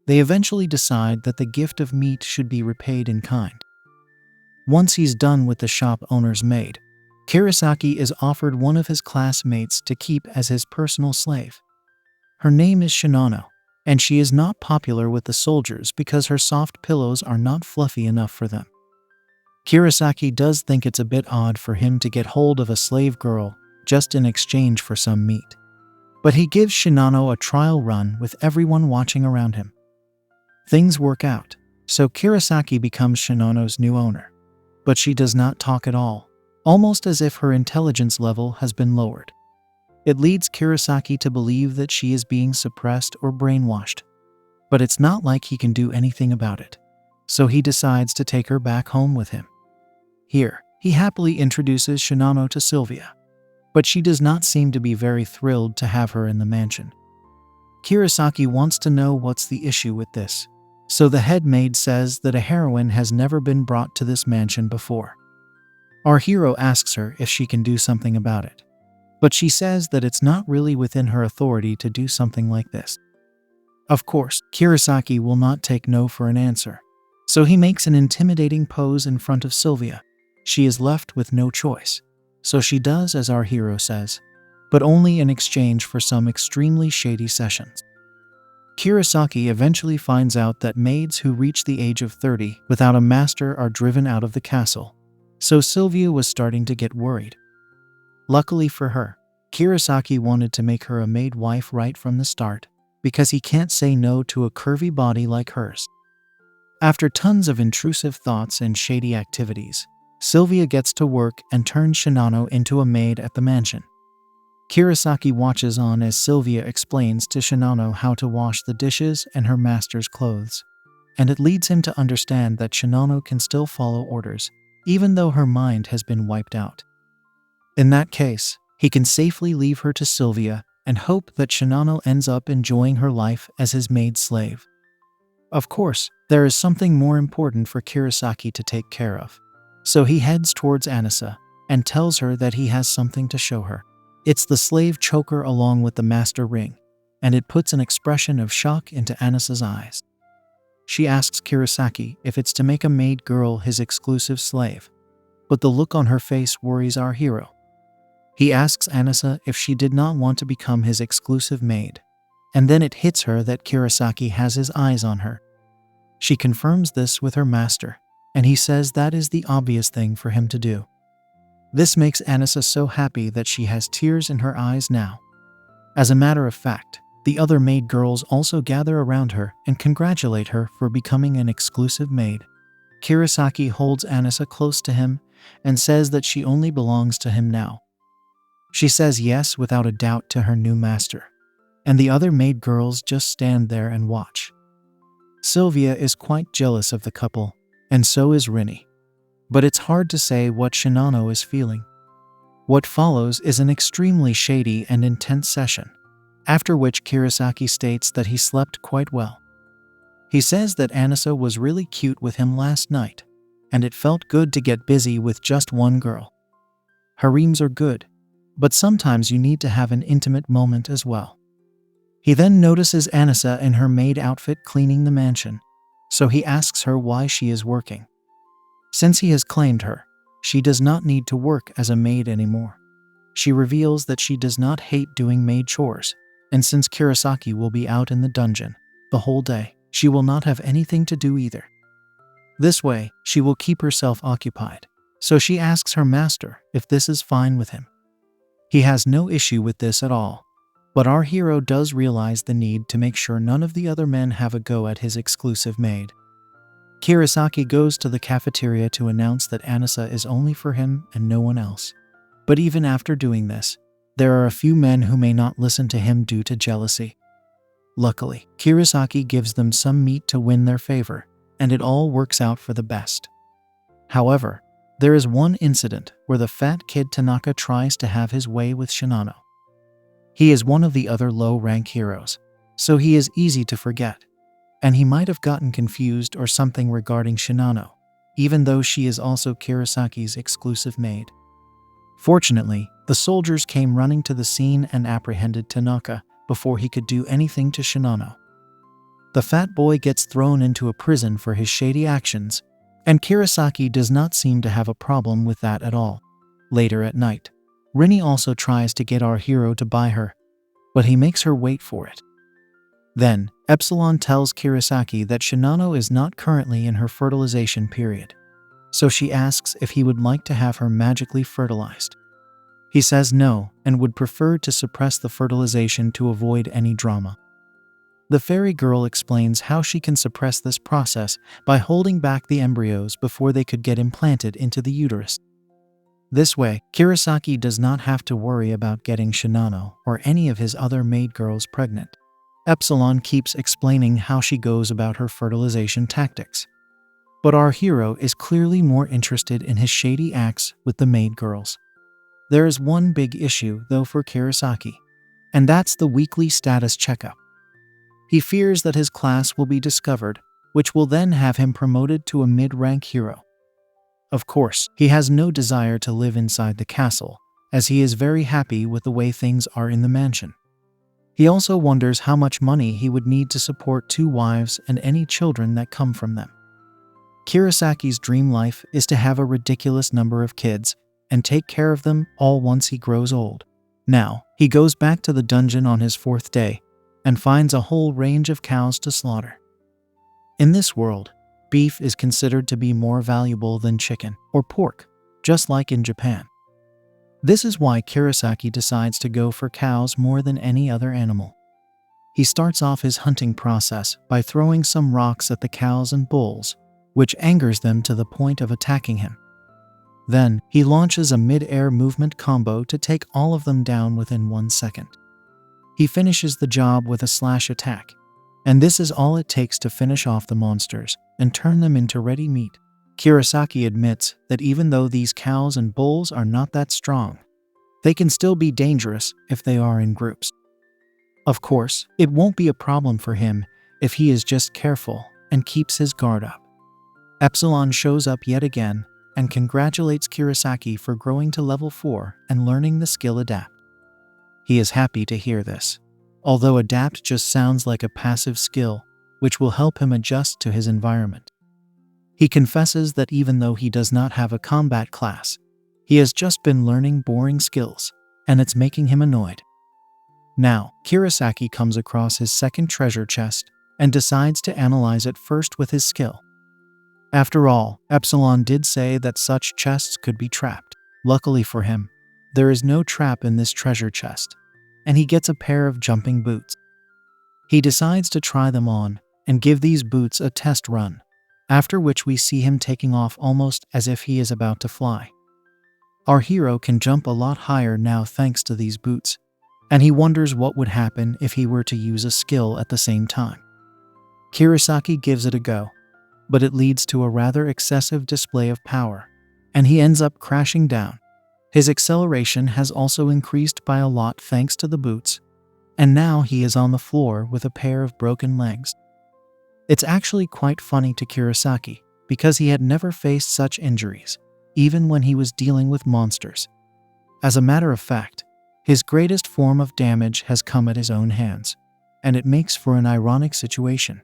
Speaker 1: They eventually decide that the gift of meat should be repaid in kind. Once he's done with the shop owner's maid, Kurosaki is offered one of his classmates to keep as his personal slave. Her name is Shinano, and she is not popular with the soldiers because her soft pillows are not fluffy enough for them. Kurosaki does think it's a bit odd for him to get hold of a slave girl just in exchange for some meat, but he gives Shinano a trial run with everyone watching around him. Things work out, so Kurosaki becomes Shinano's new owner, but she does not talk at all, almost as if her intelligence level has been lowered. It leads Kurosaki to believe that she is being suppressed or brainwashed, but it's not like he can do anything about it, so he decides to take her back home with him. Here, he happily introduces Shinano to Sylvia, but she does not seem to be very thrilled to have her in the mansion. Kurosaki wants to know what's the issue with this, So the head maid says that a heroine has never been brought to this mansion before. Our hero asks her if she can do something about it, but she says that it's not really within her authority to do something like this. Of course, Kurosaki will not take no for an answer, so he makes an intimidating pose in front of Sylvia. She is left with no choice, so she does as our hero says, but only in exchange for some extremely shady sessions. Kurosaki eventually finds out that maids who reach the age of 30 without a master are driven out of the castle, so Sylvia was starting to get worried. Luckily for her, Kurosaki wanted to make her a maid wife right from the start, because he can't say no to a curvy body like hers. After tons of intrusive thoughts and shady activities, Sylvia gets to work and turns Shinano into a maid at the mansion. Kurosaki watches on as Sylvia explains to Shinano how to wash the dishes and her master's clothes, and it leads him to understand that Shinano can still follow orders, even though her mind has been wiped out. In that case, he can safely leave her to Sylvia and hope that Shinano ends up enjoying her life as his maid slave. Of course, there is something more important for Kurosaki to take care of, so he heads towards Anissa and tells her that he has something to show her. It's the slave choker along with the master ring, and it puts an expression of shock into Anissa's eyes. She asks Kurosaki if it's to make a maid girl his exclusive slave, but the look on her face worries our hero. He asks Anissa if she did not want to become his exclusive maid, and then it hits her that Kurosaki has his eyes on her. She confirms this with her master, and he says that is the obvious thing for him to do. This makes Anissa so happy that she has tears in her eyes now. As a matter of fact, the other maid girls also gather around her and congratulate her for becoming an exclusive maid. Kurosaki holds Anissa close to him and says that she only belongs to him now. She says yes without a doubt to her new master, and the other maid girls just stand there and watch. Sylvia is quite jealous of the couple, and so is Rinny. But it's hard to say what Shinano is feeling. What follows is an extremely shady and intense session, after which Kurosaki states that he slept quite well. He says that Anissa was really cute with him last night, and it felt good to get busy with just one girl. Harems are good, but sometimes you need to have an intimate moment as well. He then notices Anissa in her maid outfit cleaning the mansion, so he asks her why she is working. Since he has claimed her, she does not need to work as a maid anymore. She reveals that she does not hate doing maid chores, and since Kurosaki will be out in the dungeon the whole day, she will not have anything to do either. This way, she will keep herself occupied, so she asks her master if this is fine with him. He has no issue with this at all, but our hero does realize the need to make sure none of the other men have a go at his exclusive maid. Kurosaki goes to the cafeteria to announce that Anissa is only for him and no one else. But even after doing this, there are a few men who may not listen to him due to jealousy. Luckily, Kurosaki gives them some meat to win their favor, and it all works out for the best. However, there is one incident where the fat kid Tanaka tries to have his way with Shinano. He is one of the other low-rank heroes, so he is easy to forget, and he might have gotten confused or something regarding Shinano, even though she is also Kurosaki's exclusive maid. Fortunately, the soldiers came running to the scene and apprehended Tanaka before he could do anything to Shinano. The fat boy gets thrown into a prison for his shady actions, and Kurosaki does not seem to have a problem with that at all. Later at night, Rinny also tries to get our hero to buy her, but he makes her wait for it. Then, Epsilon tells Kurosaki that Shinano is not currently in her fertilization period, so she asks if he would like to have her magically fertilized. He says no and would prefer to suppress the fertilization to avoid any drama. The fairy girl explains how she can suppress this process by holding back the embryos before they could get implanted into the uterus. This way, Kurosaki does not have to worry about getting Shinano or any of his other maid girls pregnant. Epsilon keeps explaining how she goes about her fertilization tactics. But our hero is clearly more interested in his shady acts with the maid girls. There is one big issue, though, for Kurosaki, and that's the weekly status checkup. He fears that his class will be discovered, which will then have him promoted to a mid-rank hero. Of course, he has no desire to live inside the castle, as he is very happy with the way things are in the mansion. He also wonders how much money he would need to support 2 wives and any children that come from them. Kirasaki's dream life is to have a ridiculous number of kids and take care of them all once he grows old. Now, he goes back to the dungeon on his 4th day and finds a whole range of cows to slaughter. In this world, beef is considered to be more valuable than chicken or pork, just like in Japan. This is why Kirasaki decides to go for cows more than any other animal. He starts off his hunting process by throwing some rocks at the cows and bulls, which angers them to the point of attacking him. Then, he launches a mid-air movement combo to take all of them down within 1 second. He finishes the job with a slash attack, and this is all it takes to finish off the monsters and turn them into ready meat. Kirasaki admits that even though these cows and bulls are not that strong, they can still be dangerous if they are in groups. Of course, it won't be a problem for him if he is just careful and keeps his guard up. Epsilon shows up yet again and congratulates Kirasaki for growing to level 4 and learning the skill Adapt. He is happy to hear this, although Adapt just sounds like a passive skill which will help him adjust to his environment. He confesses that even though he does not have a combat class, he has just been learning boring skills, and it's making him annoyed. Now, Kirasaki comes across his second treasure chest and decides to analyze it first with his skill. After all, Epsilon did say that such chests could be trapped. Luckily for him, there is no trap in this treasure chest, and he gets a pair of jumping boots. He decides to try them on and give these boots a test run, after which we see him taking off almost as if he is about to fly. Our hero can jump a lot higher now thanks to these boots, and he wonders what would happen if he were to use a skill at the same time. Kirasaki gives it a go, but it leads to a rather excessive display of power, and he ends up crashing down. His acceleration has also increased by a lot thanks to the boots, and now he is on the floor with a pair of broken legs. It's actually quite funny to Kirasaki, because he had never faced such injuries, even when he was dealing with monsters. As a matter of fact, his greatest form of damage has come at his own hands, and it makes for an ironic situation.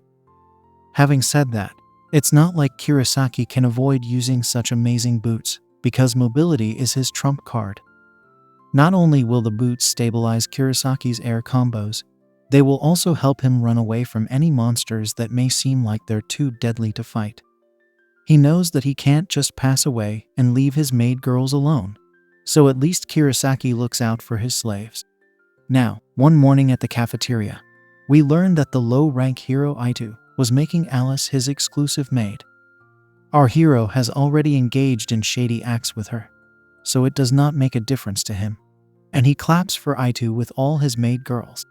Speaker 1: Having said that, it's not like Kirasaki can avoid using such amazing boots, because mobility is his trump card. Not only will the boots stabilize Kirasaki's air combos, they will also help him run away from any monsters that may seem like they're too deadly to fight. He knows that he can't just pass away and leave his maid girls alone, so at least Kirasaki looks out for his slaves. Now, one morning at the cafeteria, we learn that the low-rank hero Isekai'd was making Alice his exclusive maid. Our hero has already engaged in shady acts with her, so it does not make a difference to him, and he claps for Isekai'd with all his maid girls.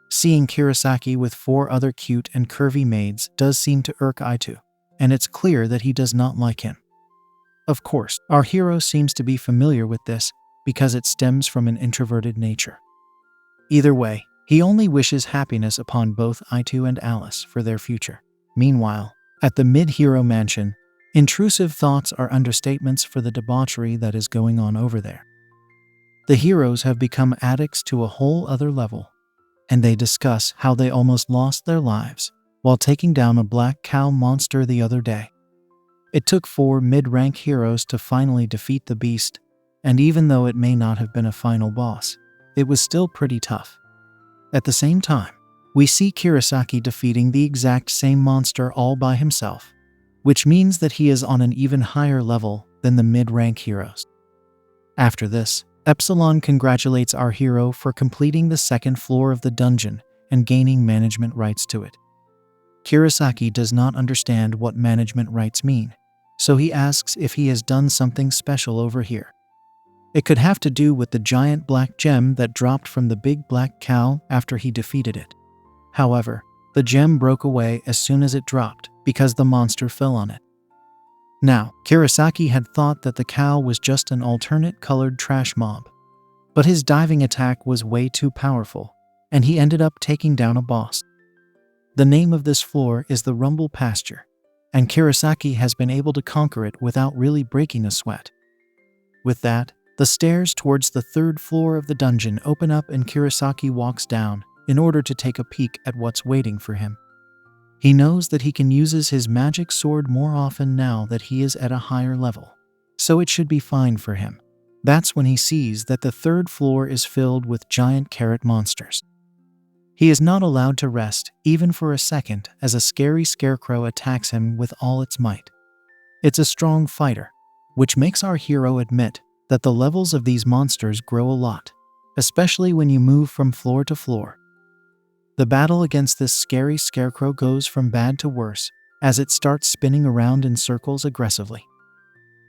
Speaker 1: Seeing Kirasaki with 4 other cute and curvy maids does seem to irk Isekai'd, and it's clear that he does not like him. Of course, our hero seems to be familiar with this because it stems from an introverted nature. Either way, he only wishes happiness upon both Isekai'd and Alice for their future. Meanwhile, at the mid-hero mansion, intrusive thoughts are understatements for the debauchery that is going on over there. The heroes have become addicts to a whole other level, and they discuss how they almost lost their lives while taking down a black cow monster the other day. It took 4 mid-rank heroes to finally defeat the beast, and even though it may not have been a final boss, it was still pretty tough. At the same time, we see Kirasaki defeating the exact same monster all by himself, which means that he is on an even higher level than the mid-rank heroes. After this, Epsilon congratulates our hero for completing the 2nd floor of the dungeon and gaining management rights to it. Kirasaki does not understand what management rights mean, so he asks if he has done something special over here. It could have to do with the giant black gem that dropped from the big black cow after he defeated it. However, the gem broke away as soon as it dropped because the monster fell on it. Now, Kirasaki had thought that the cow was just an alternate colored trash mob, but his diving attack was way too powerful, and he ended up taking down a boss. The name of this floor is the Rumble Pasture, and Kurosaki has been able to conquer it without really breaking a sweat. With that, the stairs towards the third floor of the dungeon open up and Kurosaki walks down in order to take a peek at what's waiting for him. He knows that he can use his magic sword more often now that he is at a higher level, so it should be fine for him. That's when he sees that the third floor is filled with giant carrot monsters. He is not allowed to rest, even for a second, as a scary scarecrow attacks him with all its might. It's a strong fighter, which makes our hero admit that the levels of these monsters grow a lot, especially when you move from floor to floor. The battle against this scary scarecrow goes from bad to worse as it starts spinning around in circles aggressively.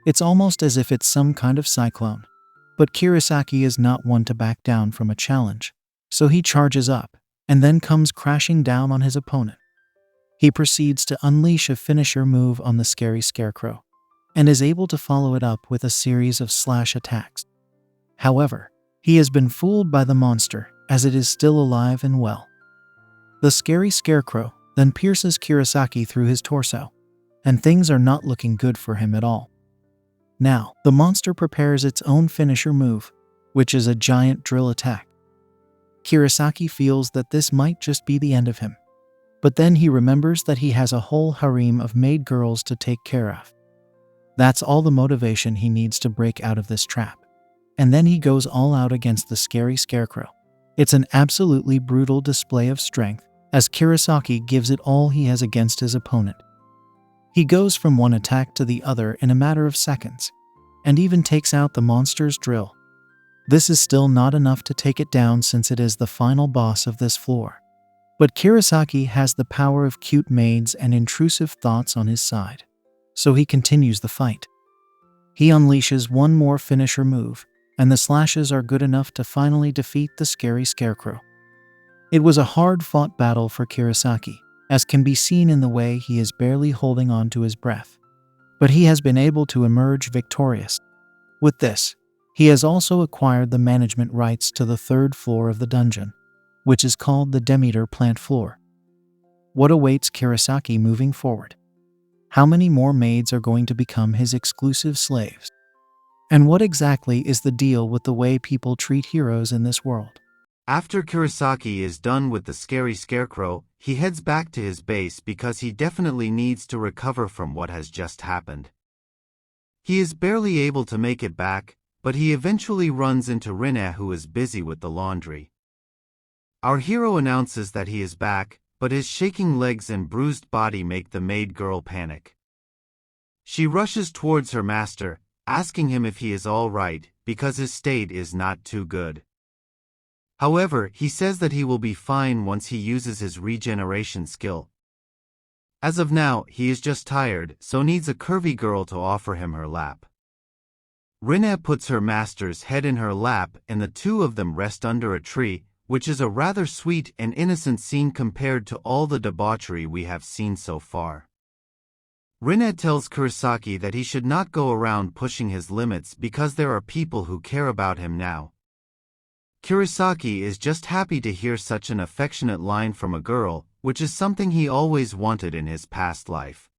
Speaker 1: It's almost as if it's some kind of cyclone, but Kurosaki is not one to back down from a challenge, so he charges up and then comes crashing down on his opponent. He proceeds to unleash a finisher move on the scary scarecrow, and is able to follow it up with a series of slash attacks. However, he has been fooled by the monster as it is still alive and well. The scary scarecrow then pierces Kurosaki through his torso, and things are not looking good for him at all. Now, the monster prepares its own finisher move, which is a giant drill attack. Kurosaki feels that this might just be the end of him, but then he remembers that he has a whole harem of maid girls to take care of. That's all the motivation he needs to break out of this trap. And then he goes all out against the scary scarecrow. It's an absolutely brutal display of strength, as Kurosaki gives it all he has against his opponent. He goes from one attack to the other in a matter of seconds, and even takes out the monster's drill. This is still not enough to take it down since it is the final boss of this floor. But Kurosaki has the power of cute maids and intrusive thoughts on his side, so he continues the fight. He unleashes one more finisher move, and the slashes are good enough to finally defeat the scary scarecrow. It was a hard-fought battle for Kurosaki, as can be seen in the way he is barely holding on to his breath. But he has been able to emerge victorious. With this, he has also acquired the management rights to the third floor of the dungeon, which is called the Demeter plant floor. What awaits Kurosaki moving forward? How many more maids are going to become his exclusive slaves? And what exactly is the deal with the way people treat heroes in this world?
Speaker 2: After Kurosaki is done with the scary scarecrow, he heads back to his base because he definitely needs to recover from what has just happened. He is barely able to make it back, but he eventually runs into Rinne, who is busy with the laundry. Our hero announces that he is back, but his shaking legs and bruised body make the maid girl panic. She rushes towards her master, asking him if he is all right, because his state is not too good. However, he says that he will be fine once he uses his regeneration skill. As of now, he is just tired, so needs a curvy girl to offer him her lap. Rinne puts her master's head in her lap and the two of them rest under a tree, which is a rather sweet and innocent scene compared to all the debauchery we have seen so far. Rinne tells Kurosaki that he should not go around pushing his limits because there are people who care about him now. Kurosaki is just happy to hear such an affectionate line from a girl, which is something he always wanted in his past life.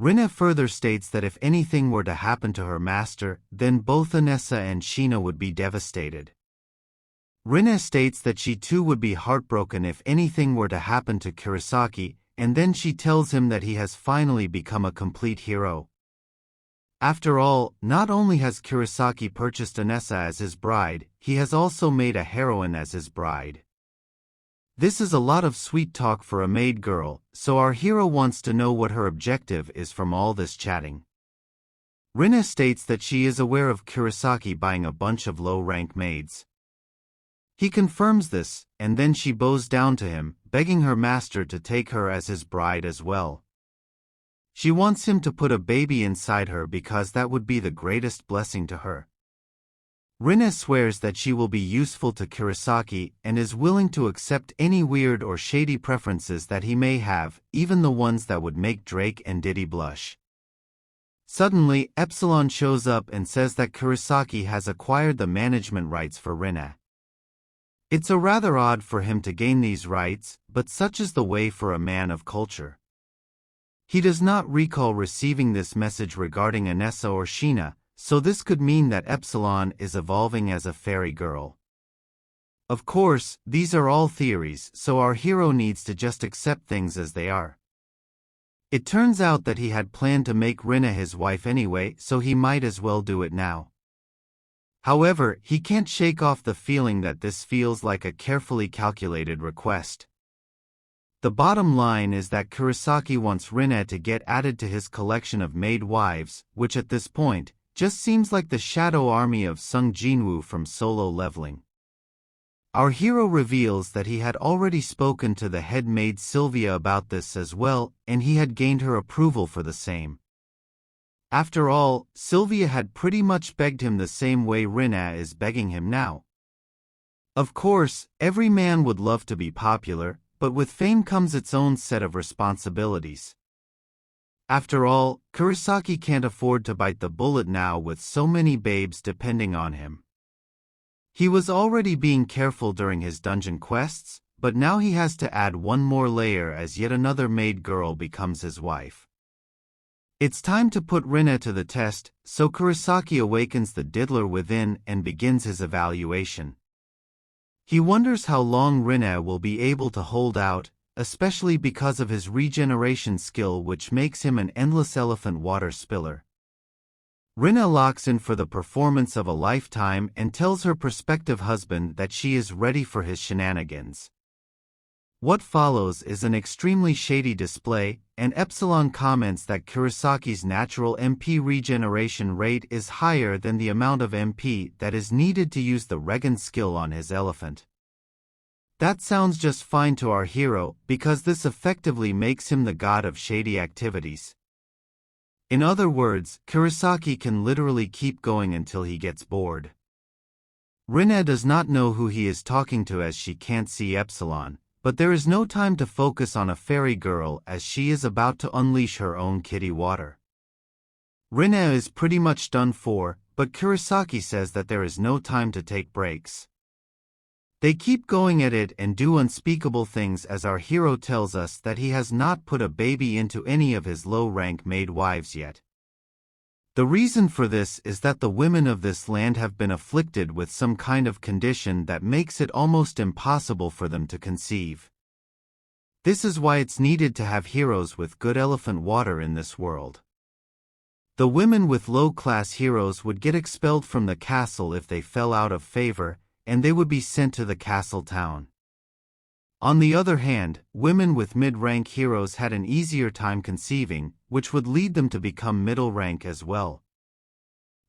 Speaker 2: Rinne further states that if anything were to happen to her master, then both Anessa and Sheena would be devastated. Rinne states that she too would be heartbroken if anything were to happen to Kurosaki, and then she tells him that he has finally become a complete hero. After all, not only has Kurosaki purchased Anessa as his bride, he has also made a heroine as his bride. This is a lot of sweet talk for a maid girl, so our hero wants to know what her objective is from all this chatting. Rinne states that she is aware of Kurosaki buying a bunch of low-rank maids. He confirms this, and then she bows down to him, begging her master to take her as his bride as well. She wants him to put a baby inside her because that would be the greatest blessing to her. Rinne swears that she will be useful to Kurosaki and is willing to accept any weird or shady preferences that he may have, even the ones that would make Drake and Diddy blush. Suddenly, Epsilon shows up and says that Kurosaki has acquired the management rights for Rinne. It's a rather odd for him to gain these rights, but such is the way for a man of culture. He does not recall receiving this message regarding Anessa or Sheena, so this could mean that Epsilon is evolving as a fairy girl. Of course, these are all theories, so our hero needs to just accept things as they are. It turns out that he had planned to make Rinna his wife anyway, so he might as well do it now. However, he can't shake off the feeling that this feels like a carefully calculated request. The bottom line is that Kurosaki wants Rinna to get added to his collection of maid wives, which at this point just seems like the shadow army of Sung Jinwoo from Solo Leveling. Our hero reveals that he had already spoken to the head maid Sylvia about this as well, and he had gained her approval for the same. After all, Sylvia had pretty much begged him the same way Rinna is begging him now. Of course, every man would love to be popular, but with fame comes its own set of responsibilities. After all, Kurosaki can't afford to bite the bullet now with so many babes depending on him. He was already being careful during his dungeon quests, but now he has to add one more layer as yet another maid girl becomes his wife. It's time to put Rinna to the test, so Kurosaki awakens the diddler within and begins his evaluation. He wonders how long Rinna will be able to hold out, especially because of his regeneration skill, which makes him an endless elephant water spiller. Rinna locks in for the performance of a lifetime and tells her prospective husband that she is ready for his shenanigans. What follows is an extremely shady display, and Epsilon comments that Kurosaki's natural MP regeneration rate is higher than the amount of MP that is needed to use the Regen skill on his elephant. That sounds just fine to our hero, because this effectively makes him the god of shady activities. In other words, Kurosaki can literally keep going until he gets bored. Rinna does not know who he is talking to as she can't see Epsilon, but there is no time to focus on a fairy girl as she is about to unleash her own kitty water. Rinna is pretty much done for, but Kurosaki says that there is no time to take breaks. They keep going at it and do unspeakable things as our hero tells us that he has not put a baby into any of his low-rank maid wives yet. The reason for this is that the women of this land have been afflicted with some kind of condition that makes it almost impossible for them to conceive. This is why it's needed to have heroes with good elephant water in this world. The women with low-class heroes would get expelled from the castle if they fell out of favor, and they would be sent to the castle town. On the other hand, women with mid-rank heroes had an easier time conceiving, which would lead them to become middle rank as well.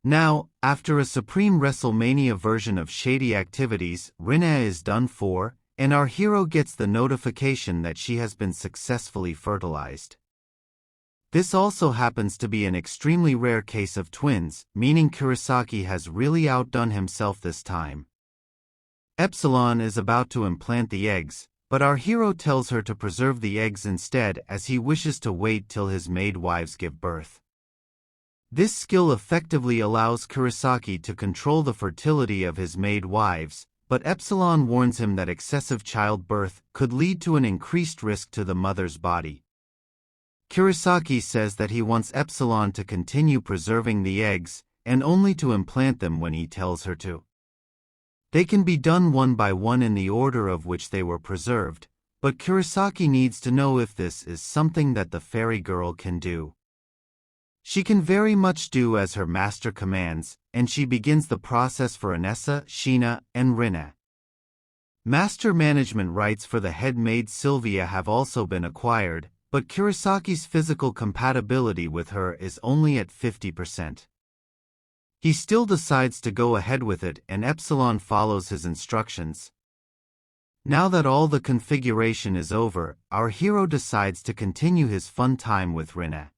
Speaker 2: Now, after a Supreme WrestleMania version of shady activities, Rinna is done for, and our hero gets the notification that she has been successfully fertilized. This also happens to be an extremely rare case of twins, meaning Kurosaki has really outdone himself this time. Epsilon is about to implant the eggs, but our hero tells her to preserve the eggs instead as he wishes to wait till his maid wives give birth. This skill effectively allows Kurosaki to control the fertility of his maid wives, but Epsilon warns him that excessive childbirth could lead to an increased risk to the mother's body. Kurosaki says that he wants Epsilon to continue preserving the eggs, and only to implant them when he tells her to. They can be done one by one in the order of which they were preserved, but Kurosaki needs to know if this is something that the fairy girl can do. She can very much do as her master commands, and she begins the process for Anessa, Sheena, and Rinna. Master management rights for the head maid Sylvia have also been acquired, but Kurosaki's physical compatibility with her is only at 50%. He still decides to go ahead with it, and Epsilon follows his instructions. Now that all the configuration is over, our hero decides to continue his fun time with Rinna.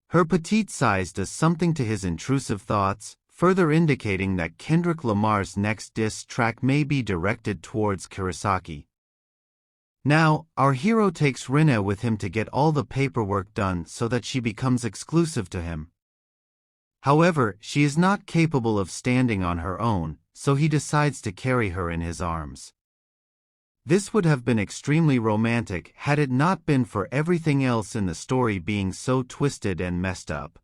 Speaker 2: Her petite size does something to his intrusive thoughts, further indicating that Kendrick Lamar's next diss track may be directed towards Kurosaki. Now, our hero takes Rinna with him to get all the paperwork done so that she becomes exclusive to him. However, she is not capable of standing on her own, so he decides to carry her in his arms. This would have been extremely romantic had it not been for everything else in the story being so twisted and messed up.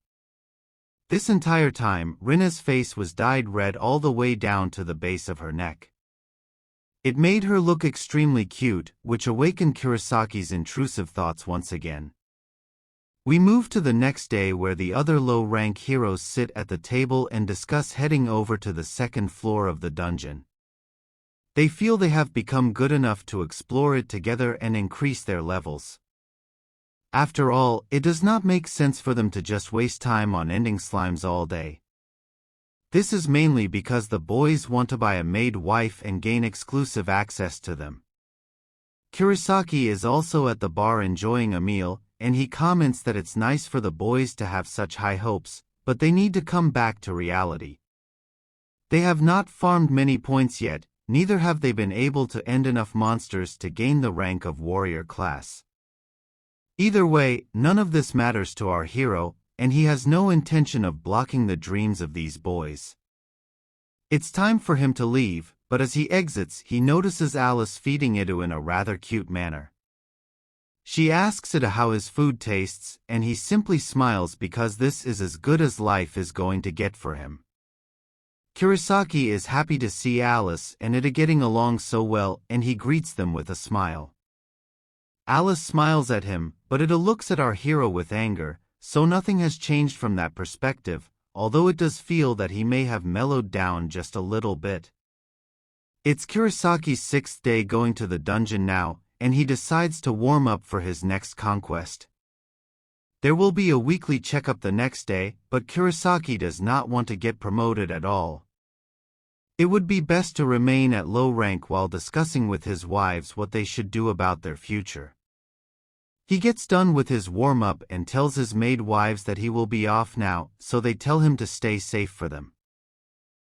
Speaker 2: This entire time, Rinna's face was dyed red all the way down to the base of her neck. It made her look extremely cute, which awakened Kurisaki's intrusive thoughts once again. We move to the next day where the other low-rank heroes sit at the table and discuss heading over to the second floor of the dungeon. They feel they have become good enough to explore it together and increase their levels. After all, it does not make sense for them to just waste time on ending slimes all day. This is mainly because the boys want to buy a maid wife and gain exclusive access to them. Kurosaki is also at the bar enjoying a meal, and he comments that it's nice for the boys to have such high hopes, but they need to come back to reality. They have not farmed many points yet, neither have they been able to end enough monsters to gain the rank of warrior class. Either way, none of this matters to our hero, and he has no intention of blocking the dreams of these boys. It's time for him to leave, but as he exits, he notices Alice feeding Idu in a rather cute manner. She asks Idu how his food tastes, and he simply smiles because this is as good as life is going to get for him. Kurosaki is happy to see Alice and Idu getting along so well, and he greets them with a smile. Alice smiles at him, but Idu looks at our hero with anger, so nothing has changed from that perspective, although it does feel that he may have mellowed down just a little bit. It's Kurosaki's 6th day going to the dungeon now, and he decides to warm up for his next conquest. There will be a weekly checkup the next day, but Kurosaki does not want to get promoted at all. It would be best to remain at low rank while discussing with his wives what they should do about their future. He gets done with his warm-up and tells his maid wives that he will be off now, so they tell him to stay safe for them.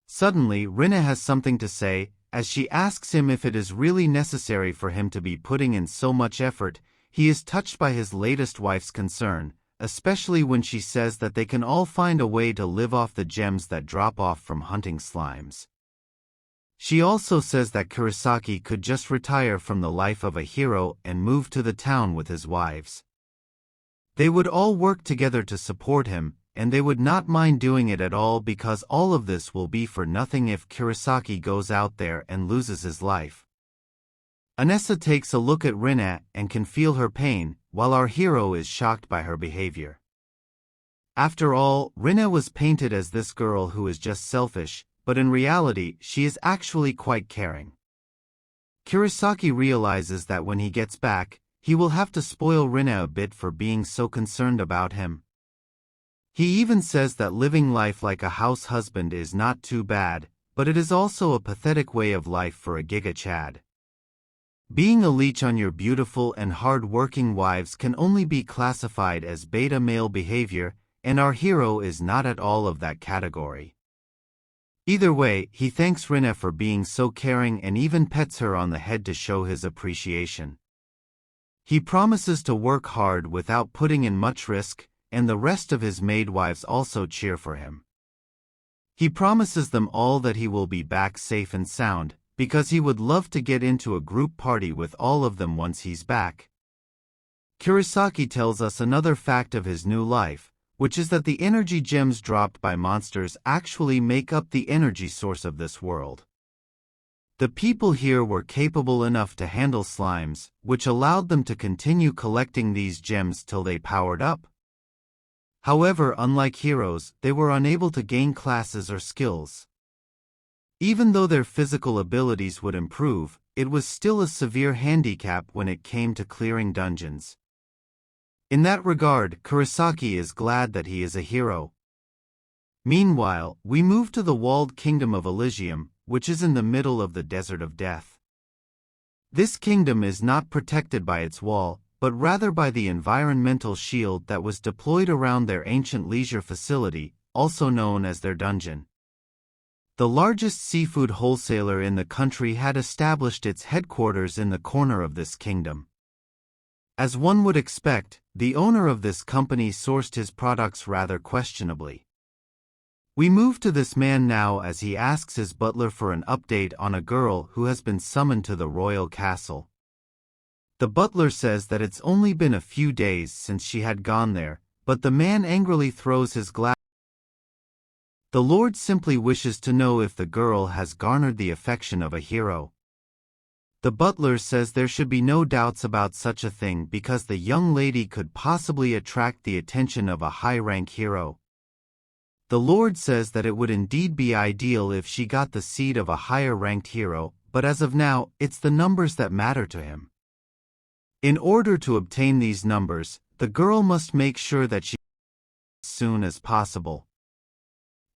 Speaker 2: Suddenly, Rinna has something to say, as she asks him if it is really necessary for him to be putting in so much effort. He is touched by his latest wife's concern, especially when she says that they can all find a way to live off the gems that drop off from hunting slimes. She also says that Kurosaki could just retire from the life of a hero and move to the town with his wives. They would all work together to support him, and they would not mind doing it at all because all of this will be for nothing if Kurosaki goes out there and loses his life. Anessa takes a look at Rinna and can feel her pain, while our hero is shocked by her behavior. After all, Rinna was painted as this girl who is just selfish, but in reality, she is actually quite caring. Kurosaki realizes that when he gets back, he will have to spoil Rinna a bit for being so concerned about him. He even says that living life like a house husband is not too bad, but it is also a pathetic way of life for a Giga Chad. Being a leech on your beautiful and hard-working wives can only be classified as beta male behavior, and our hero is not at all of that category. Either way, he thanks Rinna for being so caring and even pets her on the head to show his appreciation. He promises to work hard without putting in much risk, and the rest of his maidwives also cheer for him. He promises them all that he will be back safe and sound, because he would love to get into a group party with all of them once he's back. Kurosaki tells us another fact of his new life, which is that the energy gems dropped by monsters actually make up the energy source of this world. The people here were capable enough to handle slimes, which allowed them to continue collecting these gems till they powered up. However, unlike heroes, they were unable to gain classes or skills. Even though their physical abilities would improve, it was still a severe handicap when it came to clearing dungeons. In that regard, Kurosaki is glad that he is a hero. Meanwhile, we move to the walled kingdom of Elysium, which is in the middle of the Desert of Death. This kingdom is not protected by its wall, but rather by the environmental shield that was deployed around their ancient leisure facility, also known as their dungeon. The largest seafood wholesaler in the country had established its headquarters in the corner of this kingdom. As one would expect, the owner of this company sourced his products rather questionably. We move to this man now as he asks his butler for an update on a girl who has been summoned to the royal castle. The butler says that it's only been a few days since she had gone there, but the man angrily throws his glass. The Lord simply wishes to know if the girl has garnered the affection of a hero. The butler says there should be no doubts about such a thing because the young lady could possibly attract the attention of a high-rank hero. The Lord says that it would indeed be ideal if she got the seed of a higher-ranked hero, but as of now, it's the numbers that matter to him. In order to obtain these numbers, the girl must make sure that she as soon as possible.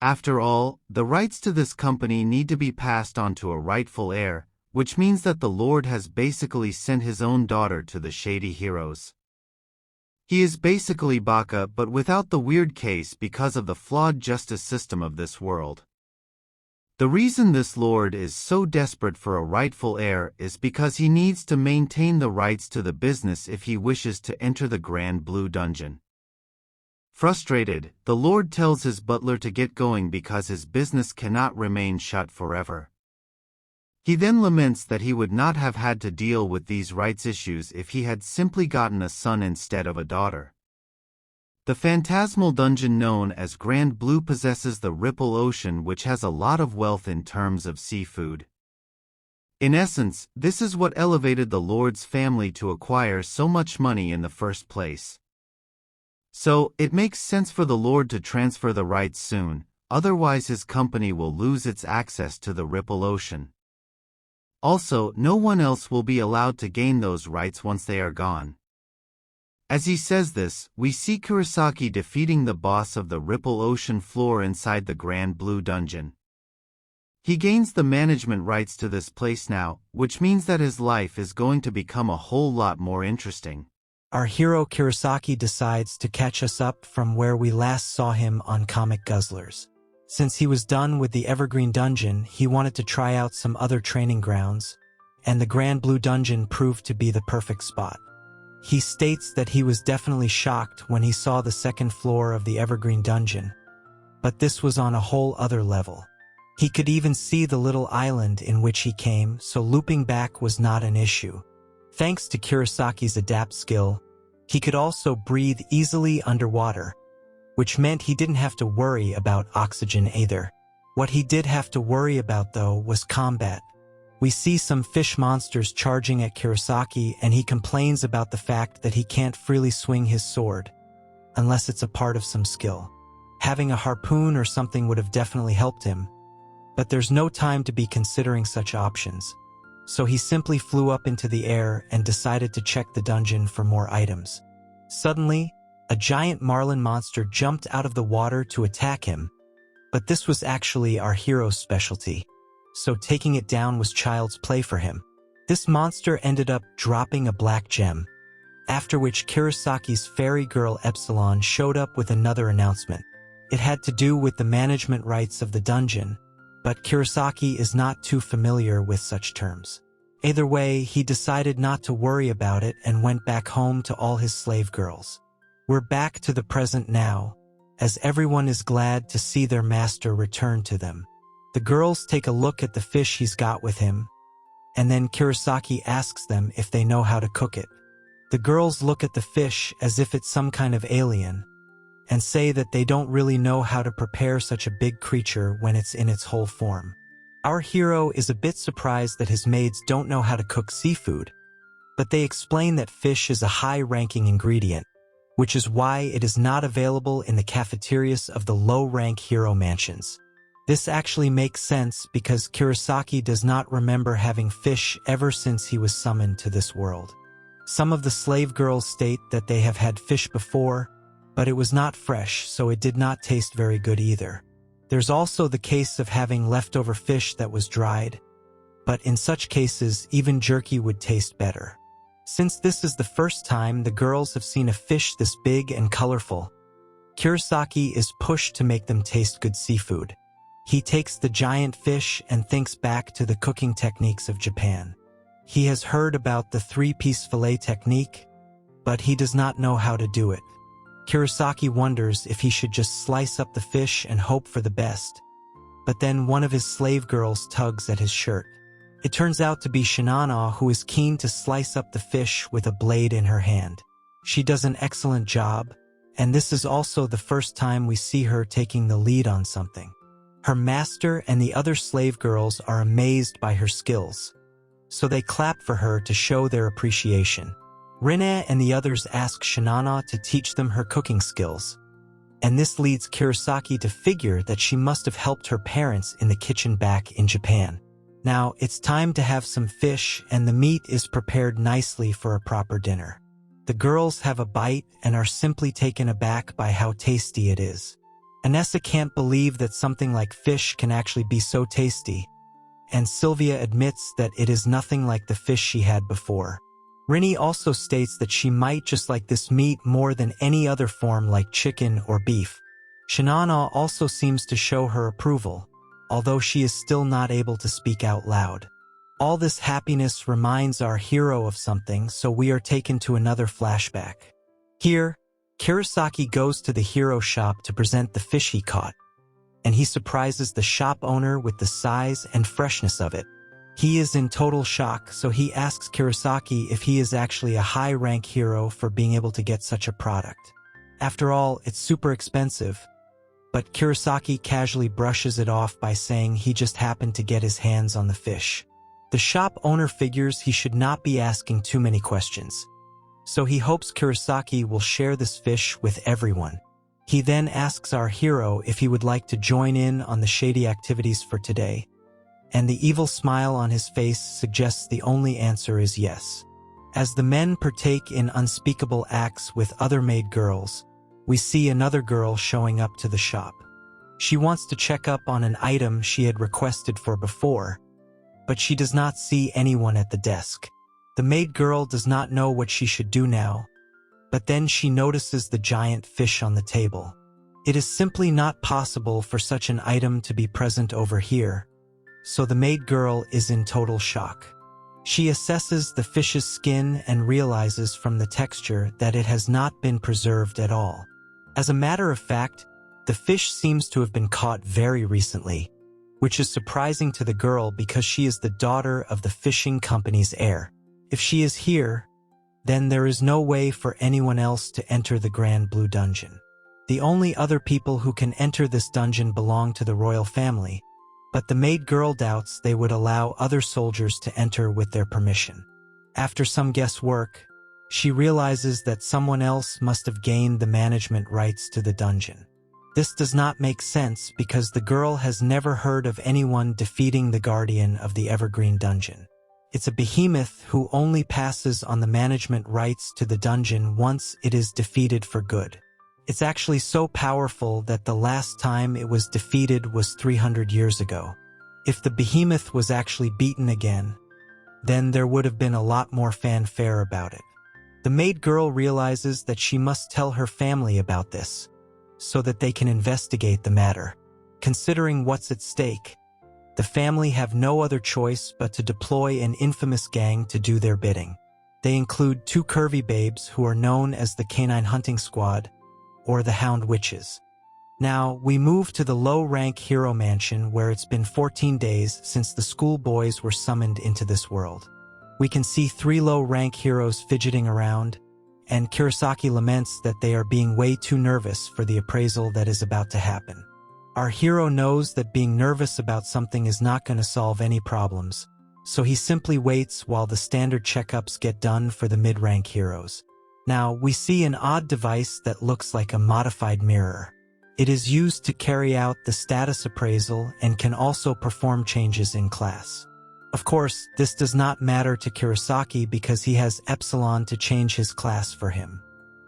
Speaker 2: After all, the rights to this company need to be passed on to a rightful heir, which means that the Lord has basically sent his own daughter to the shady heroes. He is basically Baka but without the weird case because of the flawed justice system of this world. The reason this lord is so desperate for a rightful heir is because he needs to maintain the rights to the business if he wishes to enter the Grand Blue Dungeon. Frustrated, the lord tells his butler to get going because his business cannot remain shut forever. He then laments that he would not have had to deal with these rights issues if he had simply gotten a son instead of a daughter. The phantasmal dungeon known as Grand Blue possesses the Ripple Ocean, which has a lot of wealth in terms of seafood. In essence, this is what elevated the Lord's family to acquire so much money in the first place. So, it makes sense for the Lord to transfer the rights soon, otherwise his company will lose its access to the Ripple Ocean. Also, no one else will be allowed to gain those rights once they are gone. As he says this, we see Kurosaki defeating the boss of the Ripple Ocean floor inside the Grand Blue Dungeon. He gains the management rights to this place now, which means that his life is going to become a whole lot more interesting.
Speaker 3: Our hero Kurosaki decides to catch us up from where we last saw him on Comic Guzzlers. Since he was done with the Evergreen Dungeon, he wanted to try out some other training grounds, and the Grand Blue Dungeon proved to be the perfect spot. He states that he was definitely shocked when he saw the second floor of the Evergreen Dungeon, but this was on a whole other level. He could even see the little island in which he came, so looping back was not an issue. Thanks to Kurosaki's adapt skill, he could also breathe easily underwater, which meant he didn't have to worry about oxygen either. What he did have to worry about, though, was combat. We see some fish monsters charging at Kurosaki, and he complains about the fact that he can't freely swing his sword, unless it's a part of some skill. Having a harpoon or something would have definitely helped him, but there's no time to be considering such options. So he simply flew up into the air and decided to check the dungeon for more items. Suddenly, a giant marlin monster jumped out of the water to attack him, but this was actually our hero's specialty, so taking it down was child's play for him. This monster ended up dropping a black gem, after which Kurosaki's fairy girl Epsilon showed up with another announcement. It had to do with the management rights of the dungeon, but Kurosaki is not too familiar with such terms. Either way, he decided not to worry about it and went back home to all his slave girls. We're back to the present now, as everyone is glad to see their master return to them. The girls take a look at the fish he's got with him, and then Kurosaki asks them if they know how to cook it. The girls look at the fish as if it's some kind of alien, and say that they don't really know how to prepare such a big creature when it's in its whole form. Our hero is a bit surprised that his maids don't know how to cook seafood, but they explain that fish is a high-ranking ingredient, which is why it is not available in the cafeterias of the low-rank hero mansions. This actually makes sense because Kurosaki does not remember having fish ever since he was summoned to this world. Some of the slave girls state that they have had fish before, but it was not fresh, so it did not taste very good either. There's also the case of having leftover fish that was dried, but in such cases, even jerky would taste better. Since this is the first time the girls have seen a fish this big and colorful, Kurosaki is pushed to make them taste good seafood. He takes the giant fish and thinks back to the cooking techniques of Japan. He has heard about the three-piece fillet technique, but he does not know how to do it. Kurosaki wonders if he should just slice up the fish and hope for the best. But then one of his slave girls tugs at his shirt. It turns out to be Shinana, who is keen to slice up the fish with a blade in her hand. She does an excellent job, and this is also the first time we see her taking the lead on something. Her master and the other slave girls are amazed by her skills, so they clap for her to show their appreciation. Rinne and the others ask Shinana to teach them her cooking skills, and this leads Kurosaki to figure that she must have helped her parents in the kitchen back in Japan. Now, it's time to have some fish, and the meat is prepared nicely for a proper dinner. The girls have a bite and are simply taken aback by how tasty it is. Anessa can't believe that something like fish can actually be so tasty, and Sylvia admits that it is nothing like the fish she had before. Rinne also states that she might just like this meat more than any other form like chicken or beef. Shinana also seems to show her approval, although she is still not able to speak out loud. All this happiness reminds our hero of something, so we are taken to another flashback. Here, Kurosaki goes to the hero shop to present the fish he caught, and he surprises the shop owner with the size and freshness of it. He is in total shock, so he asks Kurosaki if he is actually a high-rank hero for being able to get such a product. After all, it's super expensive, but Kurosaki casually brushes it off by saying he just happened to get his hands on the fish. The shop owner figures he should not be asking too many questions, so he hopes Kurosaki will share this fish with everyone. He then asks our hero if he would like to join in on the shady activities for today, and the evil smile on his face suggests the only answer is yes. As the men partake in unspeakable acts with other maid girls, we see another girl showing up to the shop. She wants to check up on an item she had requested for before, but she does not see anyone at the desk. The maid girl does not know what she should do now, but then she notices the giant fish on the table. It is simply not possible for such an item to be present over here, so the maid girl is in total shock. She assesses the fish's skin and realizes from the texture that it has not been preserved at all. As a matter of fact, the fish seems to have been caught very recently, which is surprising to the girl because she is the daughter of the fishing company's heir. If she is here, then there is no way for anyone else to enter the Grand Blue Dungeon. The only other people who can enter this dungeon belong to the royal family, but the maid girl doubts they would allow other soldiers to enter with their permission. After some guesswork, she realizes that someone else must have gained the management rights to the dungeon. This does not make sense because the girl has never heard of anyone defeating the guardian of the Evergreen Dungeon. It's a behemoth who only passes on the management rights to the dungeon once it is defeated for good. It's actually so powerful that the last time it was defeated was 300 years ago. If the behemoth was actually beaten again, then there would have been a lot more fanfare about it. The maid girl realizes that she must tell her family about this, so that they can investigate the matter. Considering what's at stake, the family have no other choice but to deploy an infamous gang to do their bidding. They include 2 curvy babes who are known as the Canine Hunting Squad, or the Hound Witches. Now, we move to the low-rank hero mansion where it's been 14 days since the schoolboys were summoned into this world. We can see 3 low-rank heroes fidgeting around, and Kurosaki laments that they are being way too nervous for the appraisal that is about to happen. Our hero knows that being nervous about something is not going to solve any problems, so he simply waits while the standard checkups get done for the mid-rank heroes. Now, we see an odd device that looks like a modified mirror. It is used to carry out the status appraisal and can also perform changes in class. Of course, this does not matter to Kurosaki because he has Epsilon to change his class for him.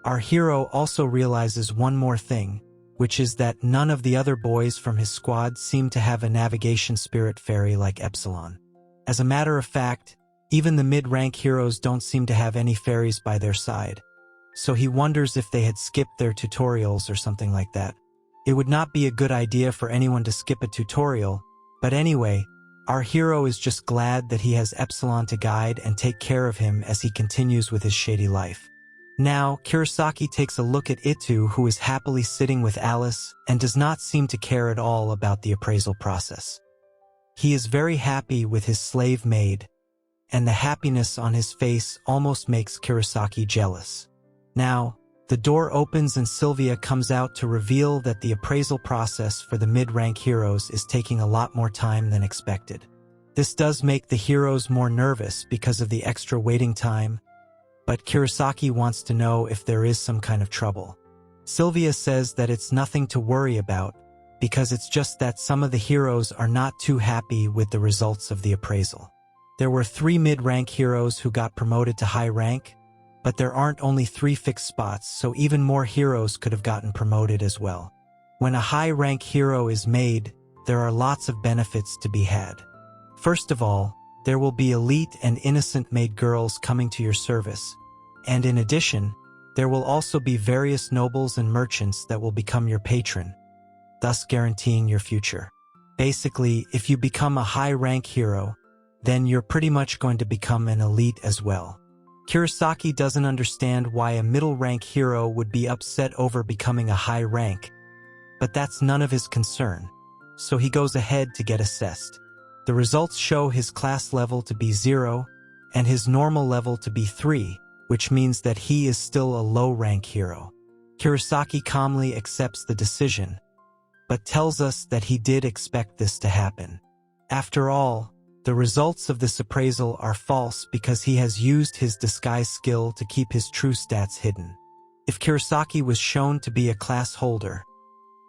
Speaker 3: Our hero also realizes one more thing, which is that none of the other boys from his squad seem to have a navigation spirit fairy like Epsilon. As a matter of fact, even the mid-rank heroes don't seem to have any fairies by their side, so he wonders if they had skipped their tutorials or something like that. It would not be a good idea for anyone to skip a tutorial, but anyway, our hero is just glad that he has Epsilon to guide and take care of him as he continues with his shady life. Now, Kurosaki takes a look at Itu, who is happily sitting with Alice and does not seem to care at all about the appraisal process. He is very happy with his slave maid, and the happiness on his face almost makes Kurosaki jealous. Now, the door opens and Sylvia comes out to reveal that the appraisal process for the mid-rank heroes is taking a lot more time than expected. This does make the heroes more nervous because of the extra waiting time, but Kurosaki wants to know if there is some kind of trouble. Sylvia says that it's nothing to worry about because it's just that some of the heroes are not too happy with the results of the appraisal. There were 3 mid-rank heroes who got promoted to high rank, but there aren't only 3 fixed spots, so even more heroes could have gotten promoted as well. When a high-rank hero is made, there are lots of benefits to be had. First of all, there will be elite and innocent maid girls coming to your service, and in addition, there will also be various nobles and merchants that will become your patron, thus guaranteeing your future. Basically, if you become a high-rank hero, then you're pretty much going to become an elite as well. Kurosaki doesn't understand why a middle-rank hero would be upset over becoming a high rank, but that's none of his concern, so he goes ahead to get assessed. The results show his class level to be 0 and his normal level to be 3, which means that he is still a low-rank hero. Kurosaki calmly accepts the decision, but tells us that he did expect this to happen. After all, the results of this appraisal are false because he has used his disguise skill to keep his true stats hidden. If Kurosaki was shown to be a class holder,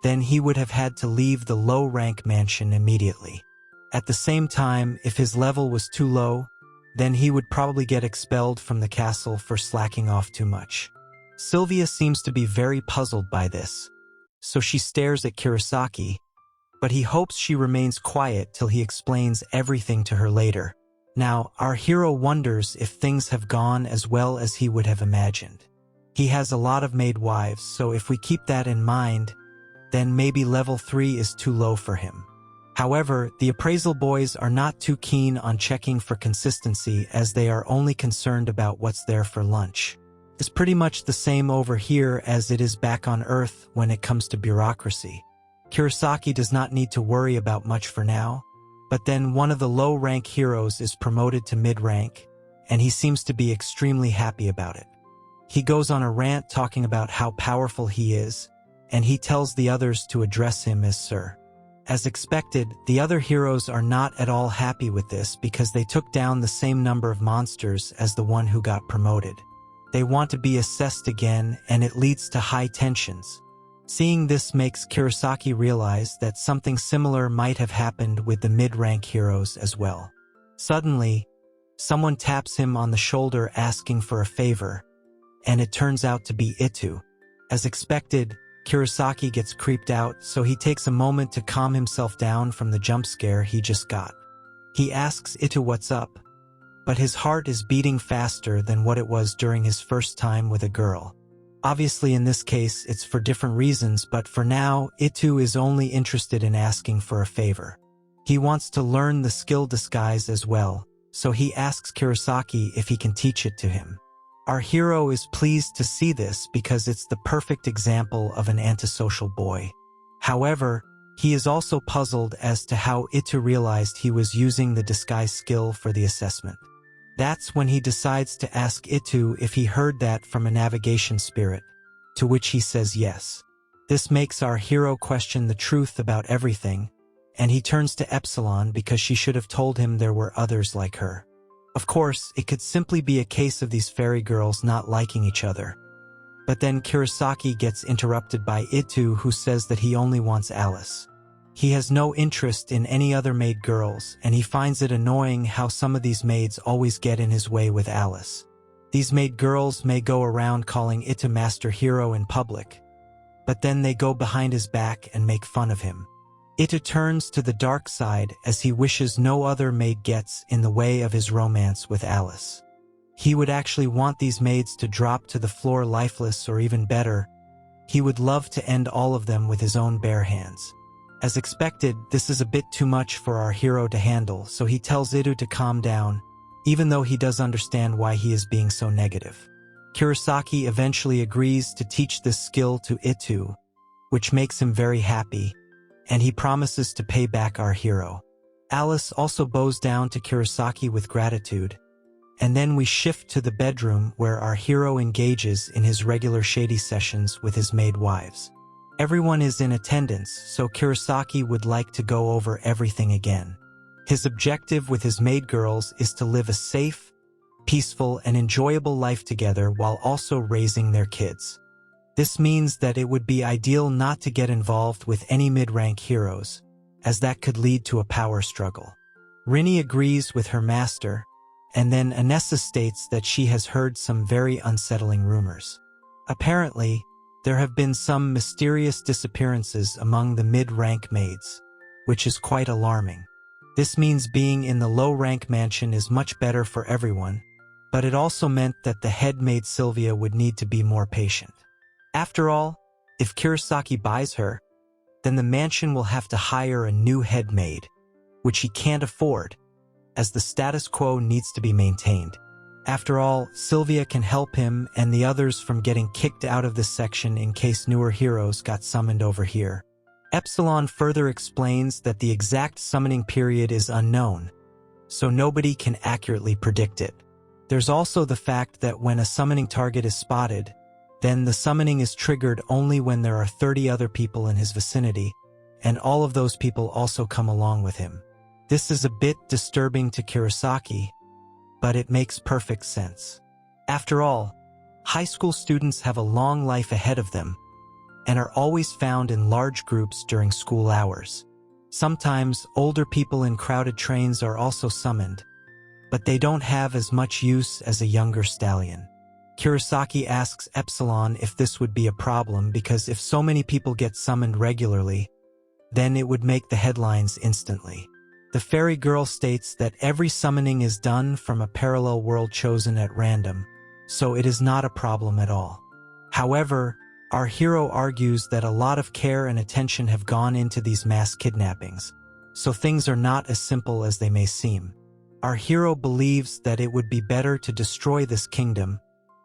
Speaker 3: then he would have had to leave the low-rank mansion immediately. At the same time, if his level was too low, then he would probably get expelled from the castle for slacking off too much. Sylvia seems to be very puzzled by this, so she stares at Kurosaki, but he hopes she remains quiet till he explains everything to her later. Now, our hero wonders if things have gone as well as he would have imagined. He has a lot of maid wives, so if we keep that in mind, then maybe level 3 is too low for him. However, the appraisal boys are not too keen on checking for consistency as they are only concerned about what's there for lunch. It's pretty much the same over here as it is back on Earth when it comes to bureaucracy. Kurosaki does not need to worry about much for now, but then one of the low-rank heroes is promoted to mid-rank, and he seems to be extremely happy about it. He goes on a rant talking about how powerful he is, and he tells the others to address him as Sir. As expected, the other heroes are not at all happy with this because they took down the same number of monsters as the one who got promoted. They want to be assessed again, and it leads to high tensions. Seeing this makes Kurosaki realize that something similar might have happened with the mid-rank heroes as well. Suddenly, someone taps him on the shoulder asking for a favor, and it turns out to be Itu. As expected, Kurosaki gets creeped out, so he takes a moment to calm himself down from the jump scare he just got. He asks Itu what's up, but his heart is beating faster than what it was during his first time with a girl. Obviously in this case it's for different reasons, but for now, Itu is only interested in asking for a favor. He wants to learn the skill disguise as well, so he asks Kurosaki if he can teach it to him. Our hero is pleased to see this because it's the perfect example of an antisocial boy. However, he is also puzzled as to how Itu realized he was using the disguise skill for the assessment. That's when he decides to ask Itu if he heard that from a navigation spirit, to which he says yes. This makes our hero question the truth about everything, and he turns to Epsilon because she should have told him there were others like her. Of course, it could simply be a case of these fairy girls not liking each other. But then Kurosaki gets interrupted by Itu, who says that he only wants Alice. He has no interest in any other maid girls, and he finds it annoying how some of these maids always get in his way with Alice. These maid girls may go around calling Itu Master Hero in public, but then they go behind his back and make fun of him. Itu turns to the dark side as he wishes no other maid gets in the way of his romance with Alice. He would actually want these maids to drop to the floor lifeless, or even better, he would love to end all of them with his own bare hands. As expected, this is a bit too much for our hero to handle, so he tells Itu to calm down, even though he does understand why he is being so negative. Kurosaki eventually agrees to teach this skill to Itu, which makes him very happy, and he promises to pay back our hero. Alice also bows down to Kurosaki with gratitude, and then we shift to the bedroom where our hero engages in his regular shady sessions with his maid wives. Everyone is in attendance, so Kurosaki would like to go over everything again. His objective with his maid girls is to live a safe, peaceful, and enjoyable life together while also raising their kids. This means that it would be ideal not to get involved with any mid-rank heroes, as that could lead to a power struggle. Rini agrees with her master, and then Anessa states that she has heard some very unsettling rumors. Apparently, there have been some mysterious disappearances among the mid-rank maids, which is quite alarming. This means being in the low-rank mansion is much better for everyone, but it also meant that the head maid Sylvia would need to be more patient. After all, if Kurosaki buys her, then the mansion will have to hire a new head maid, which he can't afford, as the status quo needs to be maintained. After all, Sylvia can help him and the others from getting kicked out of this section in case newer heroes got summoned over here. Epsilon further explains that the exact summoning period is unknown, so nobody can accurately predict it. There's also the fact that when a summoning target is spotted, then the summoning is triggered only when there are 30 other people in his vicinity, and all of those people also come along with him. This is a bit disturbing to Kurosaki, but it makes perfect sense. After all, high school students have a long life ahead of them, and are always found in large groups during school hours. Sometimes, older people in crowded trains are also summoned, but they don't have as much use as a younger stallion. Kurosaki asks Epsilon if this would be a problem because if so many people get summoned regularly, then it would make the headlines instantly. The fairy girl states that every summoning is done from a parallel world chosen at random, so it is not a problem at all. However, our hero argues that a lot of care and attention have gone into these mass kidnappings, so things are not as simple as they may seem. Our hero believes that it would be better to destroy this kingdom,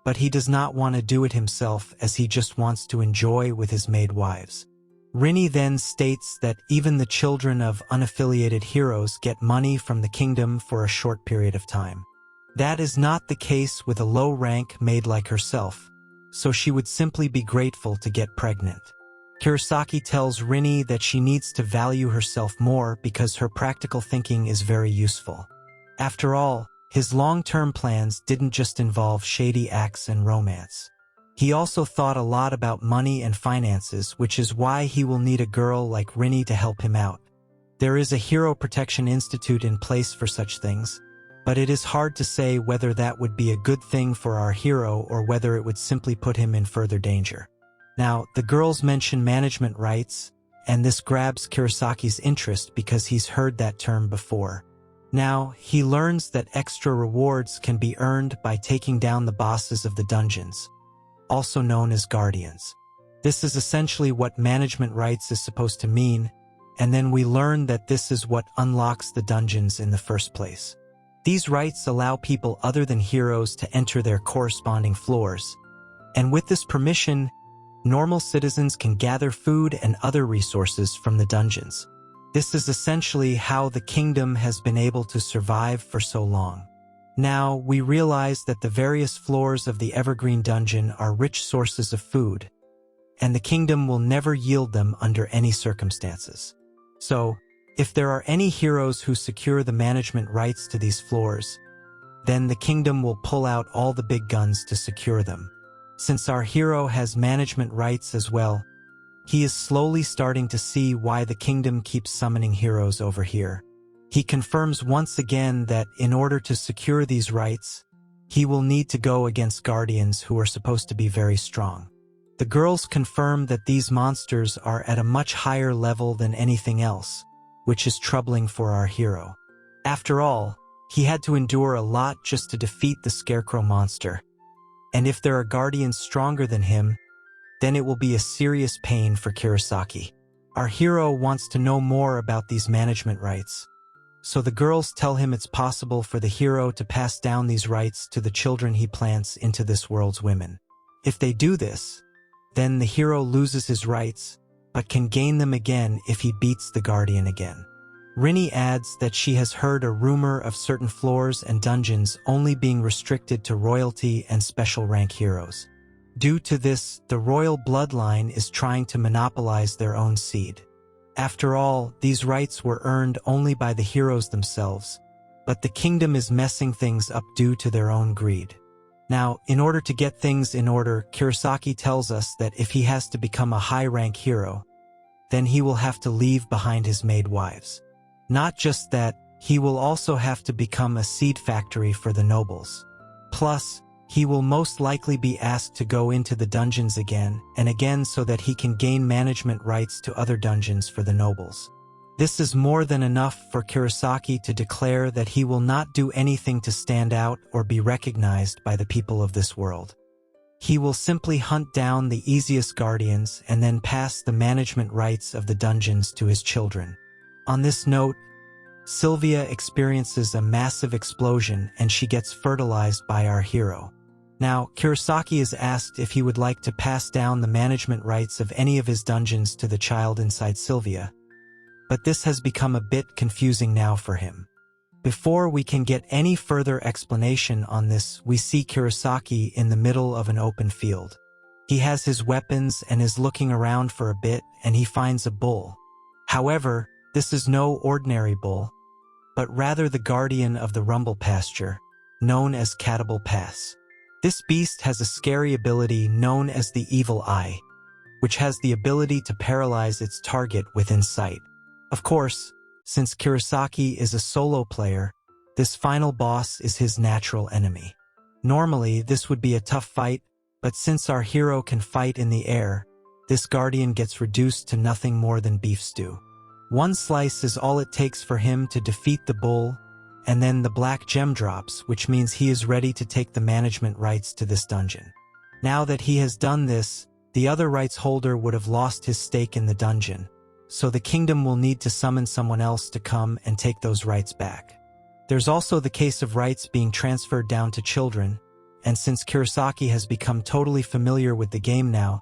Speaker 3: but he does not want to do it himself as he just wants to enjoy with his maid wives. Rini then states that even the children of unaffiliated heroes get money from the kingdom for a short period of time. That is not the case with a low-rank maid like herself, so she would simply be grateful to get pregnant. Kurosaki tells Rini that she needs to value herself more because her practical thinking is very useful. After all, his long-term plans didn't just involve shady acts and romance. He also thought a lot about money and finances, which is why he will need a girl like Rini to help him out. There is a Hero Protection Institute in place for such things, but it is hard to say whether that would be a good thing for our hero or whether it would simply put him in further danger. Now, the girls mention management rights, and this grabs Kurosaki's interest because he's heard that term before. Now, he learns that extra rewards can be earned by taking down the bosses of the dungeons, also known as guardians. This is essentially what management rights is supposed to mean, and then we learn that this is what unlocks the dungeons in the first place. These rights allow people other than heroes to enter their corresponding floors, and with this permission, normal citizens can gather food and other resources from the dungeons. This is essentially how the kingdom has been able to survive for so long. Now, we realize that the various floors of the Evergreen Dungeon are rich sources of food, and the kingdom will never yield them under any circumstances. So, if there are any heroes who secure the management rights to these floors, then the kingdom will pull out all the big guns to secure them. Since our hero has management rights as well, he is slowly starting to see why the kingdom keeps summoning heroes over here. He confirms once again that in order to secure these rights, he will need to go against guardians who are supposed to be very strong. The girls confirm that these monsters are at a much higher level than anything else, which is troubling for our hero. After all, he had to endure a lot just to defeat the Scarecrow monster, and if there are guardians stronger than him, then it will be a serious pain for Kurosaki. Our hero wants to know more about these management rights, So the girls tell him it's possible for the hero to pass down these rights to the children he plants into this world's women. If they do this, then the hero loses his rights, but can gain them again if he beats the guardian again. Rinny adds that she has heard a rumor of certain floors and dungeons only being restricted to royalty and special rank heroes. Due to this, the royal bloodline is trying to monopolize their own seed. After all, these rights were earned only by the heroes themselves, but the kingdom is messing things up due to their own greed. Now, in order to get things in order, Kurosaki tells us that if he has to become a high-rank hero, then he will have to leave behind his maid wives. Not just that, he will also have to become a seed factory for the nobles. Plus, he will most likely be asked to go into the dungeons again and again so that he can gain management rights to other dungeons for the nobles. This is more than enough for Kurosaki to declare that he will not do anything to stand out or be recognized by the people of this world. He will simply hunt down the easiest guardians and then pass the management rights of the dungeons to his children. On this note, Sylvia experiences a massive explosion and she gets fertilized by our hero. Now, Kurosaki is asked if he would like to pass down the management rights of any of his dungeons to the child inside Sylvia, but this has become a bit confusing now for him. Before we can get any further explanation on this, we see Kurosaki in the middle of an open field. He has his weapons and is looking around for a bit and he finds a bull. However, this is no ordinary bull, but rather the guardian of the rumble pasture, known as Catable Pass. This beast has a scary ability known as the Evil Eye, which has the ability to paralyze its target within sight. Of course, since Kurosaki is a solo player, this final boss is his natural enemy. Normally, this would be a tough fight, but since our hero can fight in the air, this guardian gets reduced to nothing more than beef stew. One slice is all it takes for him to defeat the bull, and then the black gem drops, which means he is ready to take the management rights to this dungeon. Now that he has done this, the other rights holder would have lost his stake in the dungeon, so the kingdom will need to summon someone else to come and take those rights back. There's also the case of rights being transferred down to children, and since Kurosaki has become totally familiar with the game now,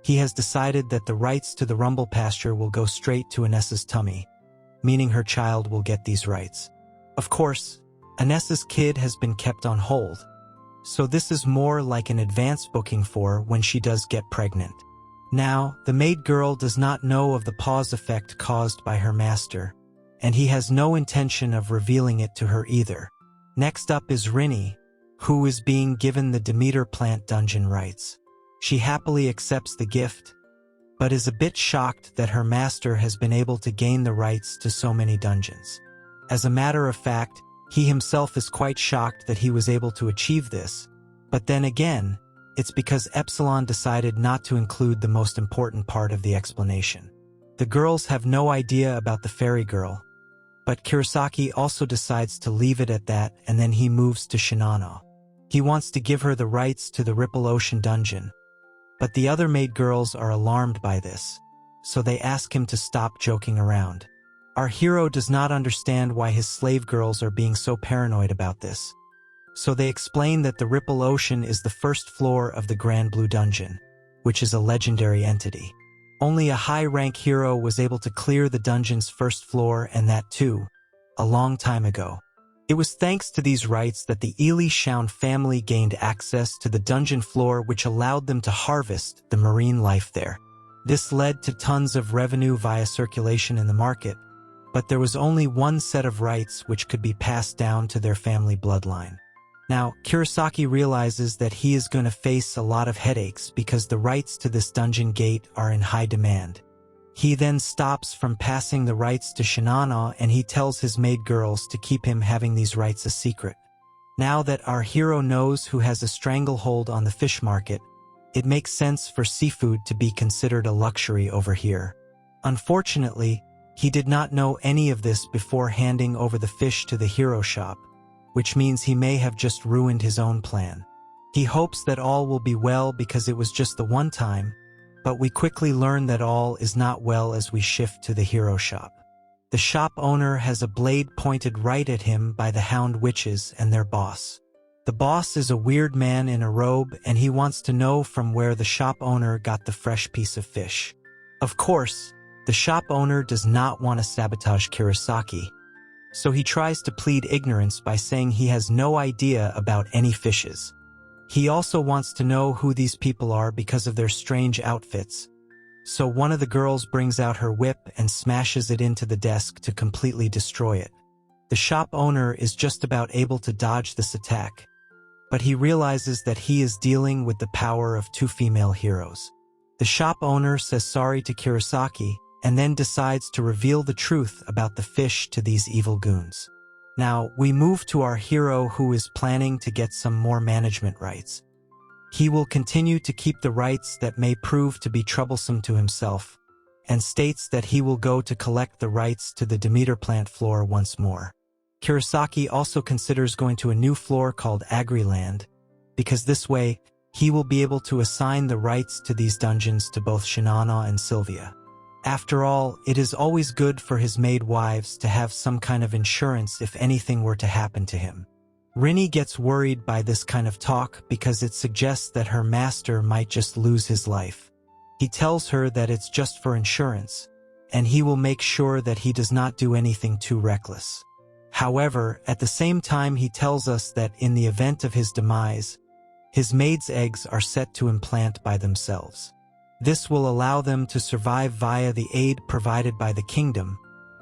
Speaker 3: he has decided that the rights to the rumble pasture will go straight to Anessa's tummy, meaning her child will get these rights. Of course, Anessa's kid has been kept on hold, so this is more like an advance booking for when she does get pregnant. Now, the maid girl does not know of the pause effect caused by her master, and he has no intention of revealing it to her either. Next up is Rinny, who is being given the Demeter plant dungeon rights. She happily accepts the gift, but is a bit shocked that her master has been able to gain the rights to so many dungeons. As a matter of fact, he himself is quite shocked that he was able to achieve this, but then again, it's because Epsilon decided not to include the most important part of the explanation. The girls have no idea about the fairy girl, but Kurosaki also decides to leave it at that, and then he moves to Shinano. He wants to give her the rights to the Ripple Ocean dungeon, but the other maid girls are alarmed by this, so they ask him to stop joking around. Our hero does not understand why his slave girls are being so paranoid about this, so they explain that the Ripple Ocean is the first floor of the Grand Blue Dungeon, which is a legendary entity. Only a high-rank hero was able to clear the dungeon's first floor, and that too, a long time ago. It was thanks to these rights that the Ely Shaun family gained access to the dungeon floor, which allowed them to harvest the marine life there. This led to tons of revenue via circulation in the market, but there was only one set of rights which could be passed down to their family bloodline. Now, Kurosaki realizes that he is going to face a lot of headaches because the rights to this dungeon gate are in high demand. He then stops from passing the rights to Shinano, and he tells his maid girls to keep him having these rights a secret. Now that our hero knows who has a stranglehold on the fish market, it makes sense for seafood to be considered a luxury over here. Unfortunately, he did not know any of this before handing over the fish to the hero shop, which means he may have just ruined his own plan. He hopes that all will be well because it was just the one time, but we quickly learn that all is not well as we shift to the hero shop. The shop owner has a blade pointed right at him by the hound witches and their boss. The boss is a weird man in a robe, and he wants to know from where the shop owner got the fresh piece of fish. Of course, the shop owner does not want to sabotage Kurosaki, so he tries to plead ignorance by saying he has no idea about any fishes. He also wants to know who these people are because of their strange outfits, so one of the girls brings out her whip and smashes it into the desk to completely destroy it. The shop owner is just about able to dodge this attack, but he realizes that he is dealing with the power of two female heroes. The shop owner says sorry to Kurosaki and then decides to reveal the truth about the fish to these evil goons. Now, we move to our hero who is planning to get some more management rights. He will continue to keep the rights that may prove to be troublesome to himself, and states that he will go to collect the rights to the Demeter plant floor once more. Kurosaki also considers going to a new floor called Agriland, because this way, he will be able to assign the rights to these dungeons to both Shinana and Sylvia. After all, it is always good for his maid wives to have some kind of insurance if anything were to happen to him. Rinny gets worried by this kind of talk because it suggests that her master might just lose his life. He tells her that it's just for insurance, and he will make sure that he does not do anything too reckless. However, at the same time he tells us that in the event of his demise, his maid's eggs are set to implant by themselves. This will allow them to survive via the aid provided by the kingdom,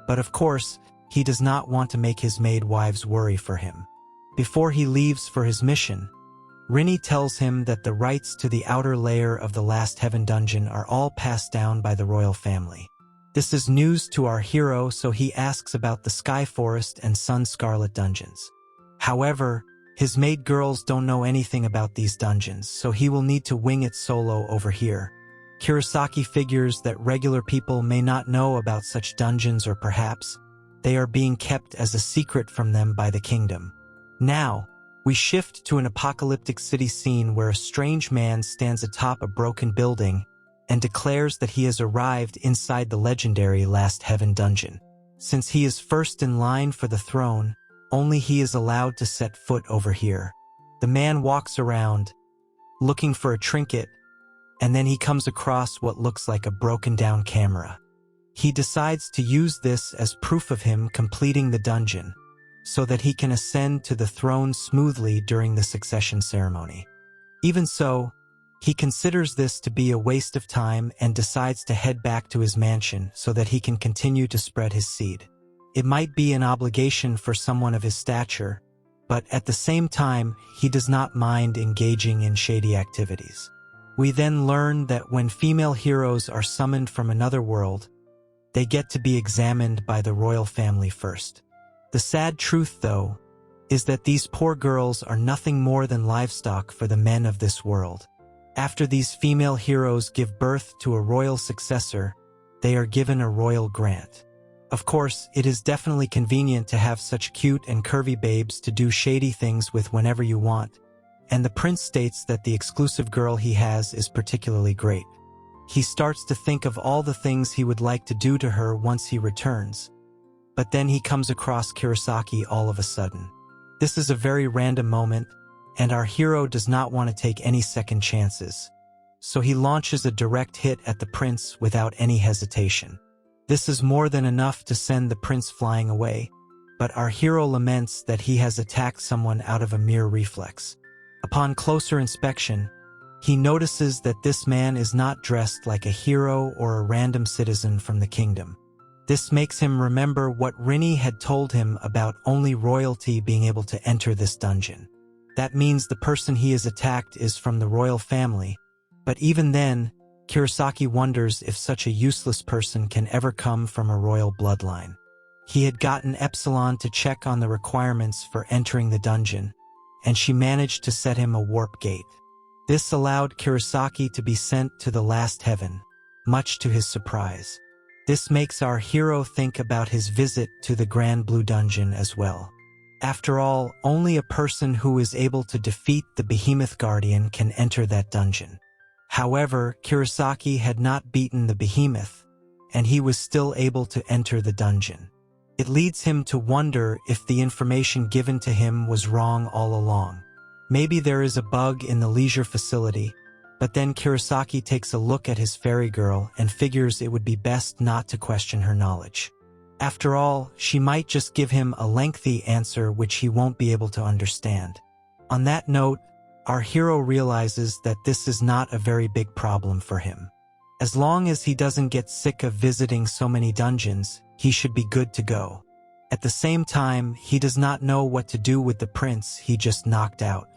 Speaker 3: but of course, he does not want to make his maid wives worry for him. Before he leaves for his mission, Rinny tells him that the rights to the outer layer of the Last Heaven dungeon are all passed down by the royal family. This is news to our hero, so he asks about the Sky Forest and Sun Scarlet dungeons. However, his maid girls don't know anything about these dungeons, so he will need to wing it solo over here. Kurosaki figures that regular people may not know about such dungeons, or perhaps they are being kept as a secret from them by the kingdom. Now, we shift to an apocalyptic city scene where a strange man stands atop a broken building and declares that he has arrived inside the legendary Last Heaven dungeon. Since he is first in line for the throne, only he is allowed to set foot over here. The man walks around, looking for a trinket, and then he comes across what looks like a broken-down camera. He decides to use this as proof of him completing the dungeon, so that he can ascend to the throne smoothly during the succession ceremony. Even so, he considers this to be a waste of time and decides to head back to his mansion so that he can continue to spread his seed. It might be an obligation for someone of his stature, but at the same time, he does not mind engaging in shady activities. We then learn that when female heroes are summoned from another world, they get to be examined by the royal family first. The sad truth, though, is that these poor girls are nothing more than livestock for the men of this world. After these female heroes give birth to a royal successor, they are given a royal grant. Of course, it is definitely convenient to have such cute and curvy babes to do shady things with whenever you want, and the prince states that the exclusive girl he has is particularly great. He starts to think of all the things he would like to do to her once he returns, but then he comes across Kurosaki all of a sudden. This is a very random moment, and our hero does not want to take any second chances, so he launches a direct hit at the prince without any hesitation. This is more than enough to send the prince flying away, but our hero laments that he has attacked someone out of a mere reflex. Upon closer inspection, he notices that this man is not dressed like a hero or a random citizen from the kingdom. This makes him remember what Rinny had told him about only royalty being able to enter this dungeon. That means the person he has attacked is from the royal family, but even then, Kurosaki wonders if such a useless person can ever come from a royal bloodline. He had gotten Epsilon to check on the requirements for entering the dungeon, and she managed to set him a warp gate. This allowed Kurosaki to be sent to the Last Heaven, much to his surprise. This makes our hero think about his visit to the Grand Blue Dungeon as well. After all, only a person who is able to defeat the Behemoth Guardian can enter that dungeon. However, Kurosaki had not beaten the Behemoth, and he was still able to enter the dungeon. It leads him to wonder if the information given to him was wrong all along. Maybe there is a bug in the leisure facility, but then Kurosaki takes a look at his fairy girl and figures it would be best not to question her knowledge. After all, she might just give him a lengthy answer which he won't be able to understand. On that note, our hero realizes that this is not a very big problem for him. As long as he doesn't get sick of visiting so many dungeons, he should be good to go. At the same time, he does not know what to do with the prince he just knocked out.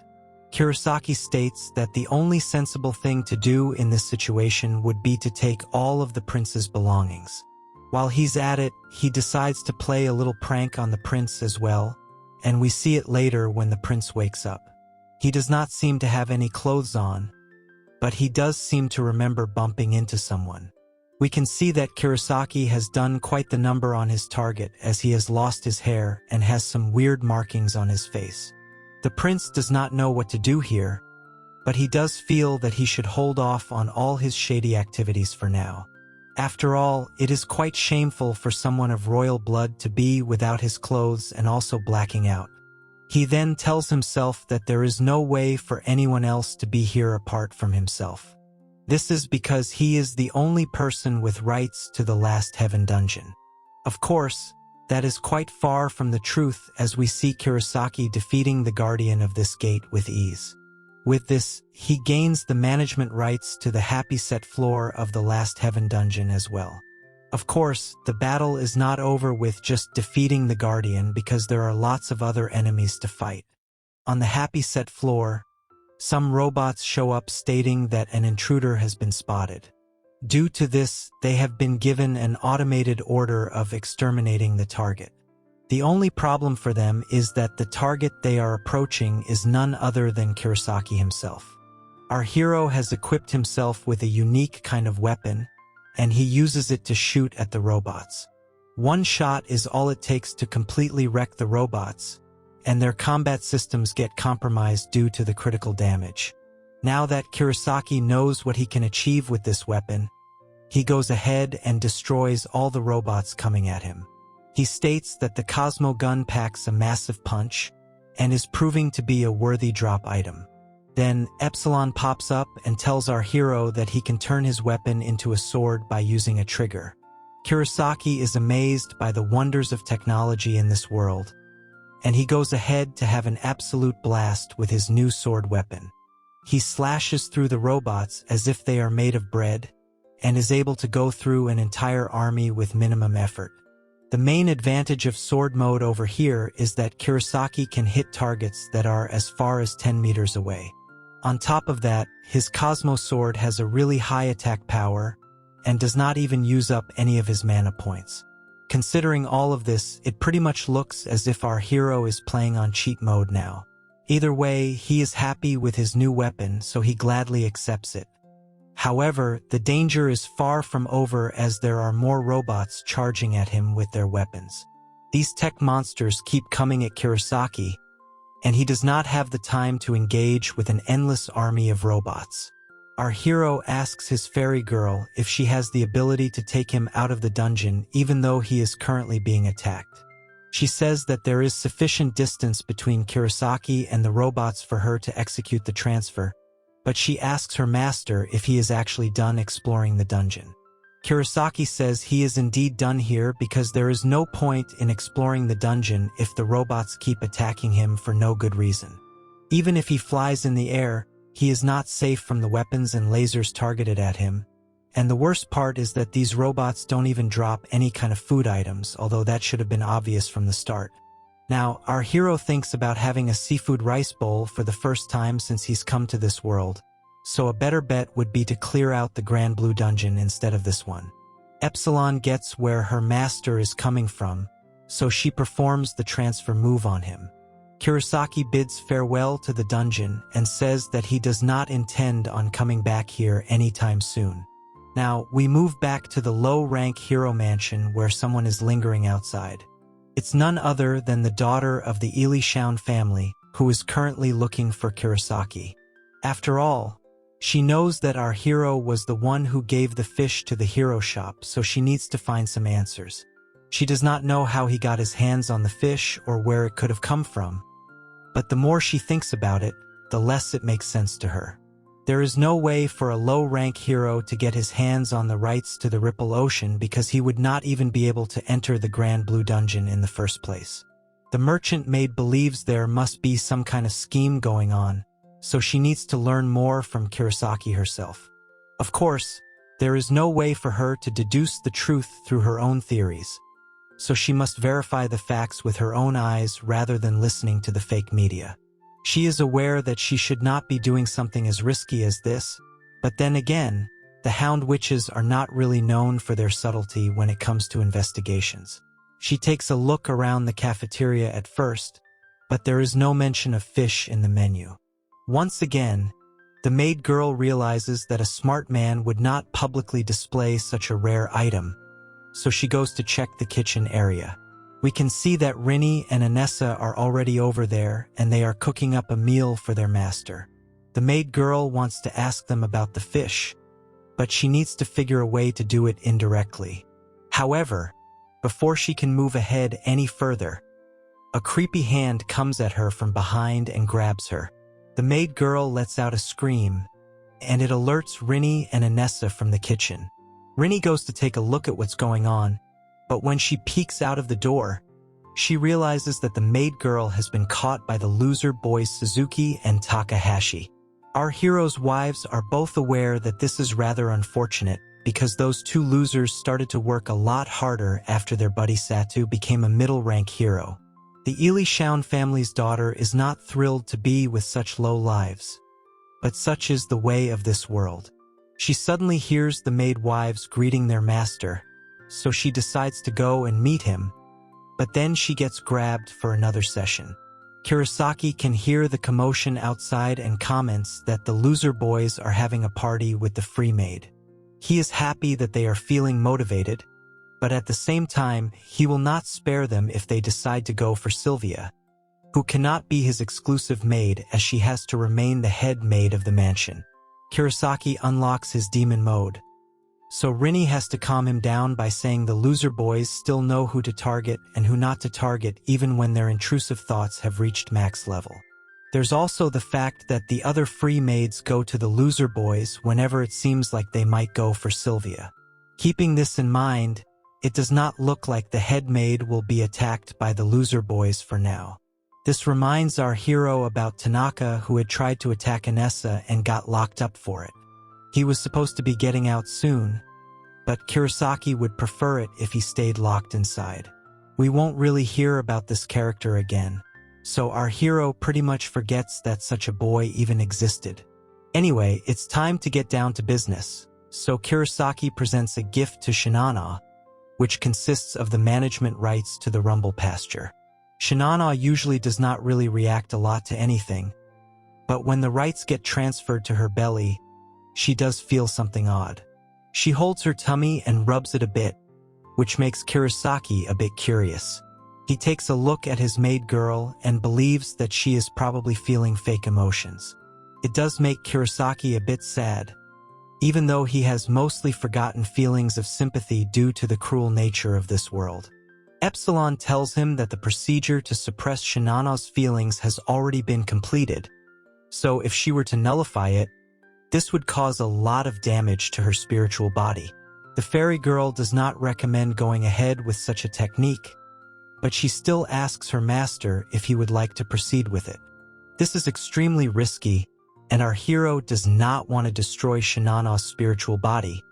Speaker 3: Kurosaki states that the only sensible thing to do in this situation would be to take all of the prince's belongings. While he's at it, he decides to play a little prank on the prince as well, and we see it later when the prince wakes up. He does not seem to have any clothes on, but he does seem to remember bumping into someone. We can see that Kurosaki has done quite the number on his target as he has lost his hair and has some weird markings on his face. The prince does not know what to do here, but he does feel that he should hold off on all his shady activities for now. After all, it is quite shameful for someone of royal blood to be without his clothes and also blacking out. He then tells himself that there is no way for anyone else to be here apart from himself. This is because he is the only person with rights to the Last Heaven dungeon. Of course, that is quite far from the truth as we see Kurosaki defeating the guardian of this gate with ease. With this, he gains the management rights to the Happy Set floor of the Last Heaven dungeon as well. Of course, the battle is not over with just defeating the guardian because there are lots of other enemies to fight. On the Happy Set floor, some robots show up stating that an intruder has been spotted. Due to this, they have been given an automated order of exterminating the target. The only problem for them is that the target they are approaching is none other than Kurosaki himself. Our hero has equipped himself with a unique kind of weapon, and he uses it to shoot at the robots. One shot is all it takes to completely wreck the robots, and their combat systems get compromised due to the critical damage. Now that Kurosaki knows what he can achieve with this weapon, he goes ahead and destroys all the robots coming at him. He states that the Cosmo gun packs a massive punch and is proving to be a worthy drop item. Then Epsilon pops up and tells our hero that he can turn his weapon into a sword by using a trigger. Kurosaki is amazed by the wonders of technology in this world, and he goes ahead to have an absolute blast with his new sword weapon. He slashes through the robots as if they are made of bread, and is able to go through an entire army with minimum effort. The main advantage of sword mode over here is that Kurosaki can hit targets that are as far as 10 meters away. On top of that, his Cosmo sword has a really high attack power and does not even use up any of his mana points. Considering all of this, it pretty much looks as if our hero is playing on cheat mode now. Either way, he is happy with his new weapon, so he gladly accepts it. However, the danger is far from over as there are more robots charging at him with their weapons. These tech monsters keep coming at Kurosaki, and he does not have the time to engage with an endless army of robots. Our hero asks his fairy girl if she has the ability to take him out of the dungeon even though he is currently being attacked. She says that there is sufficient distance between Kurosaki and the robots for her to execute the transfer, but she asks her master if he is actually done exploring the dungeon. Kurosaki says he is indeed done here because there is no point in exploring the dungeon if the robots keep attacking him for no good reason. Even if he flies in the air, he is not safe from the weapons and lasers targeted at him. And the worst part is that these robots don't even drop any kind of food items, although that should have been obvious from the start. Now, our hero thinks about having a seafood rice bowl for the first time since he's come to this world, so a better bet would be to clear out the Grand Blue Dungeon instead of this one. Epsilon gets where her master is coming from, so she performs the transfer move on him. Kurosaki bids farewell to the dungeon and says that he does not intend on coming back here anytime soon. Now, we move back to the low-rank hero mansion where someone is lingering outside. It's none other than the daughter of the Ilishoun family, who is currently looking for Kurosaki. After all, she knows that our hero was the one who gave the fish to the hero shop, so she needs to find some answers. She does not know how he got his hands on the fish or where it could have come from. But the more she thinks about it, the less it makes sense to her. There is no way for a low-rank hero to get his hands on the rights to the Ripple Ocean because he would not even be able to enter the Grand Blue Dungeon in the first place. The merchant maid believes there must be some kind of scheme going on, so she needs to learn more from Kurosaki herself. Of course, there is no way for her to deduce the truth through her own theories, so she must verify the facts with her own eyes rather than listening to the fake media. She is aware that she should not be doing something as risky as this, but then again, the Hound Witches are not really known for their subtlety when it comes to investigations. She takes a look around the cafeteria at first, but there is no mention of fish in the menu. Once again, the maid girl realizes that a smart man would not publicly display such a rare item, so she goes to check the kitchen area. We can see that Rinny and Anessa are already over there, and they are cooking up a meal for their master. The maid girl wants to ask them about the fish, but she needs to figure a way to do it indirectly. However, before she can move ahead any further, a creepy hand comes at her from behind and grabs her. The maid girl lets out a scream, and it alerts Rinny and Anessa from the kitchen. Rinny goes to take a look at what's going on, but when she peeks out of the door, she realizes that the maid girl has been caught by the loser boys Suzuki and Takahashi. Our heroes' wives are both aware that this is rather unfortunate because those two losers started to work a lot harder after their buddy Satu became a middle-rank hero. The Ili Shaun family's daughter is not thrilled to be with such low lives, but such is the way of this world. She suddenly hears the maid wives greeting their master, so she decides to go and meet him, but then she gets grabbed for another session. Kurosaki can hear the commotion outside and comments that the loser boys are having a party with the free maid. He is happy that they are feeling motivated, but at the same time, he will not spare them if they decide to go for Sylvia, who cannot be his exclusive maid as she has to remain the head maid of the mansion. Kurosaki unlocks his demon mode, so Rinny has to calm him down by saying the loser boys still know who to target and who not to target even when their intrusive thoughts have reached max level. There's also the fact that the other free maids go to the loser boys whenever it seems like they might go for Sylvia. Keeping this in mind, it does not look like the head maid will be attacked by the loser boys for now. This reminds our hero about Tanaka, who had tried to attack Anessa and got locked up for it. He was supposed to be getting out soon, but Kurosaki would prefer it if he stayed locked inside. We won't really hear about this character again, so our hero pretty much forgets that such a boy even existed. Anyway, it's time to get down to business, so Kurosaki presents a gift to Shinana, which consists of the management rights to the Rumble Pasture. Shinana usually does not really react a lot to anything, but when the rights get transferred to her belly, she does feel something odd. She holds her tummy and rubs it a bit, which makes Kurosaki a bit curious. He takes a look at his maid girl and believes that she is probably feeling fake emotions. It does make Kurosaki a bit sad, even though he has mostly forgotten feelings of sympathy due to the cruel nature of this world. Epsilon tells him that the procedure to suppress Shinana's feelings has already been completed, so if she were to nullify it, this would cause a lot of damage to her spiritual body. The fairy girl does not recommend going ahead with such a technique, but she still asks her master if he would like to proceed with it. This is extremely risky, and our hero does not want to destroy Shinana's spiritual body,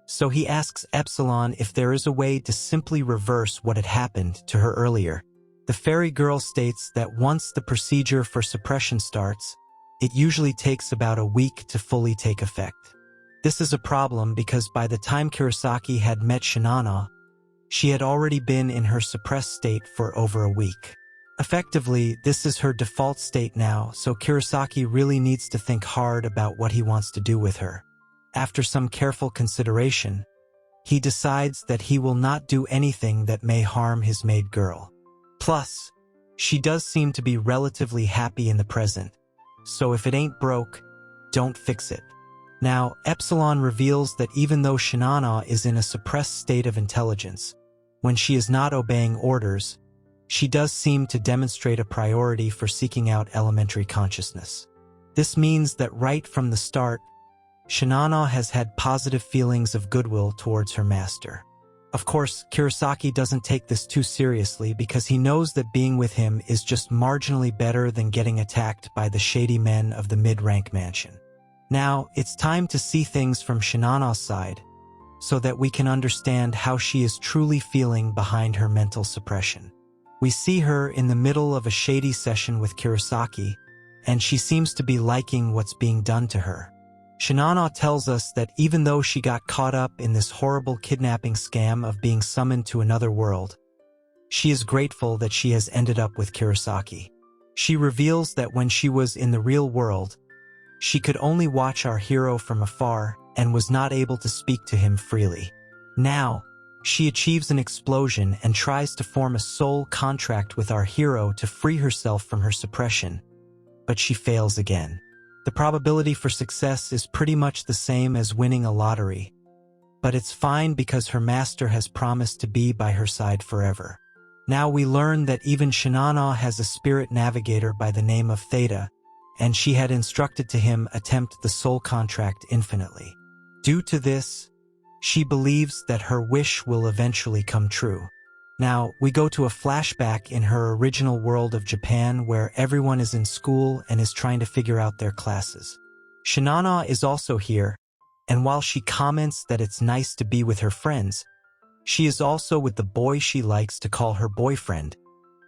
Speaker 3: so he asks Epsilon if there is a way to simply reverse what had happened to her earlier. The fairy girl states that once the procedure for suppression starts, it usually takes about a week to fully take effect. This is a problem because by the time Kurosaki had met Shinana, she had already been in her suppressed state for over a week. Effectively, this is her default state now, so Kurosaki really needs to think hard about what he wants to do with her. After some careful consideration, he decides that he will not do anything that may harm his maid girl. Plus, she does seem to be relatively happy in the present, so if it ain't broke, don't fix it. Now, Epsilon reveals that even though Shinana is in a suppressed state of intelligence, when she is not obeying orders, she does seem to demonstrate a priority for seeking out elementary consciousness. This means that right from the start, Shinano has had positive feelings of goodwill towards her master. Of course, Kurosaki doesn't take this too seriously because he knows that being with him is just marginally better than getting attacked by the shady men of the mid-rank mansion. Now, it's time to see things from Shinano's side, so that we can understand how she is truly feeling behind her mental suppression. We see her in the middle of a shady session with Kurosaki, and she seems to be liking what's being done to her. Shinano tells us that even though she got caught up in this horrible kidnapping scam of being summoned to another world, she is grateful that she has ended up with Kurosaki. She reveals that when she was in the real world, she could only watch our hero from afar and was not able to speak to him freely. Now, she achieves an explosion and tries to form a soul contract with our hero to free herself from her suppression, but she fails again. The probability for success is pretty much the same as winning a lottery, but it's fine because her master has promised to be by her side forever. Now we learn that even Shinano has a spirit navigator by the name of Theta, and she had instructed to him attempt the soul contract infinitely. Due to this, she believes that her wish will eventually come true. Now, we go to a flashback in her original world of Japan where everyone is in school and is trying to figure out their classes. Shinano is also here, and while she comments that it's nice to be with her friends, she is also with the boy she likes to call her boyfriend,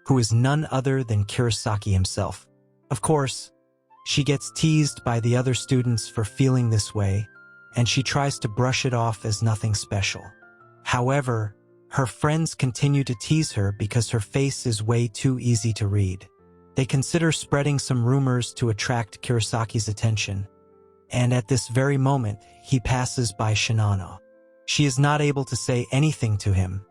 Speaker 3: who is none other than Kurosaki himself. Of course, she gets teased by the other students for feeling this way, and she tries to brush it off as nothing special. However, her friends continue to tease her because her face is way too easy to read. They consider spreading some rumors to attract Kurosaki's attention, and at this very moment, he passes by Shinano. She is not able to say anything to him,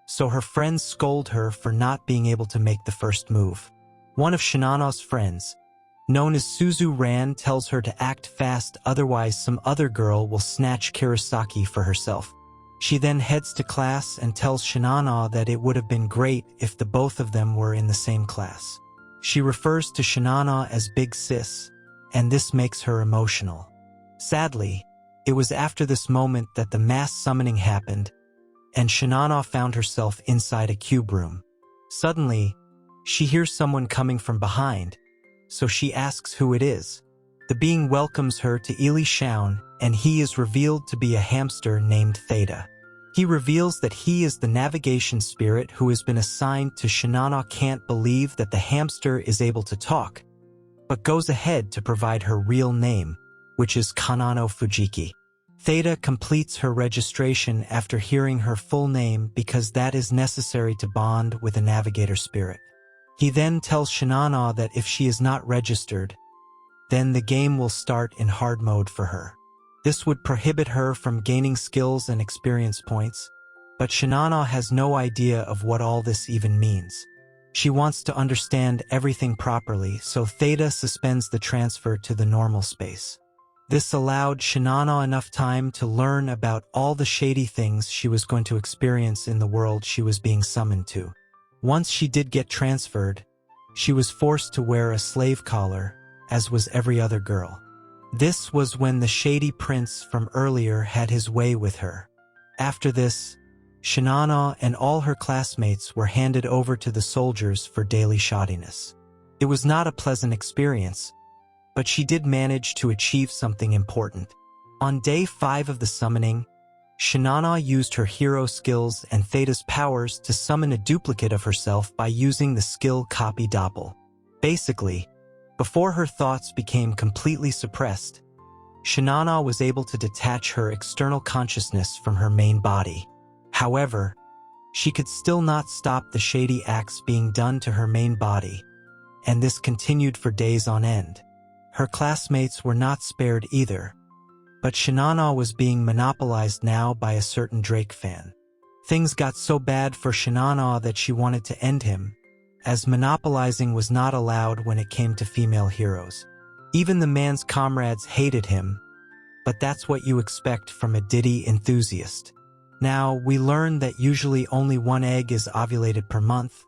Speaker 3: so her friends scold her for not being able to make the first move. One of Shinano's friends, known as Suzu Ran, tells her to act fast, otherwise some other girl will snatch Kurosaki for herself. She then heads to class and tells Shinano that it would have been great if the both of them were in the same class. She refers to Shinano as Big Sis, and this makes her emotional. Sadly, it was after this moment that the mass summoning happened, and Shinano found herself inside a cube room. Suddenly, she hears someone coming from behind, so she asks who it is. The being welcomes her to Ili Shaun, and he is revealed to be a hamster named Theta. He reveals that he is the navigation spirit who has been assigned to Shinano. Can't believe that the hamster is able to talk, but goes ahead to provide her real name, which is Kanano Fujiki. Theta completes her registration after hearing her full name because that is necessary to bond with a navigator spirit. He then tells Shinano that if she is not registered, then the game will start in hard mode for her. This would prohibit her from gaining skills and experience points, but Shinano has no idea of what all this even means. She wants to understand everything properly, so Theta suspends the transfer to the normal space. This allowed Shinano enough time to learn about all the shady things she was going to experience in the world she was being summoned to. Once she did get transferred, she was forced to wear a slave collar, as was every other girl. This was when the shady prince from earlier had his way with her. After this, Shinano and all her classmates were handed over to the soldiers for daily shoddiness. It was not a pleasant experience, but she did manage to achieve something important. On day 5 of the summoning, Shinano used her hero skills and Theta's powers to summon a duplicate of herself by using the skill Copy Doppel. Basically, before her thoughts became completely suppressed, Shinano was able to detach her external consciousness from her main body. However, she could still not stop the shady acts being done to her main body, and this continued for days on end. Her classmates were not spared either, but Shinano was being monopolized now by a certain Drake fan. Things got so bad for Shinano that she wanted to end him, as monopolizing was not allowed when it came to female heroes. Even the man's comrades hated him, but that's what you expect from a ditty enthusiast. Now, we learn that usually only one egg is ovulated per month,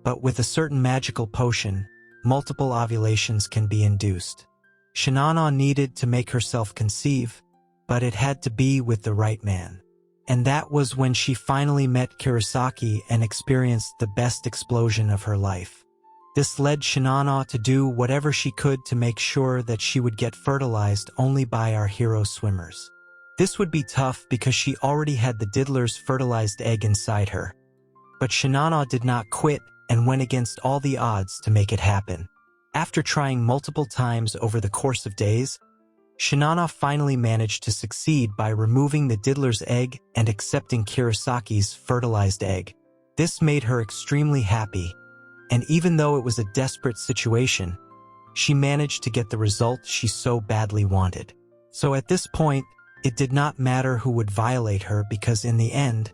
Speaker 3: but with a certain magical potion, multiple ovulations can be induced. Shinano needed to make herself conceive, but it had to be with the right man. And that was when she finally met Kurosaki and experienced the best explosion of her life. This led Shinano to do whatever she could to make sure that she would get fertilized only by our hero swimmers. This would be tough because she already had the diddler's fertilized egg inside her. But Shinano did not quit and went against all the odds to make it happen. After trying multiple times over the course of days, Shinano finally managed to succeed by removing the diddler's egg and accepting Kurosaki's fertilized egg. This made her extremely happy, and even though it was a desperate situation, she managed to get the result she so badly wanted. So at this point, it did not matter who would violate her because in the end,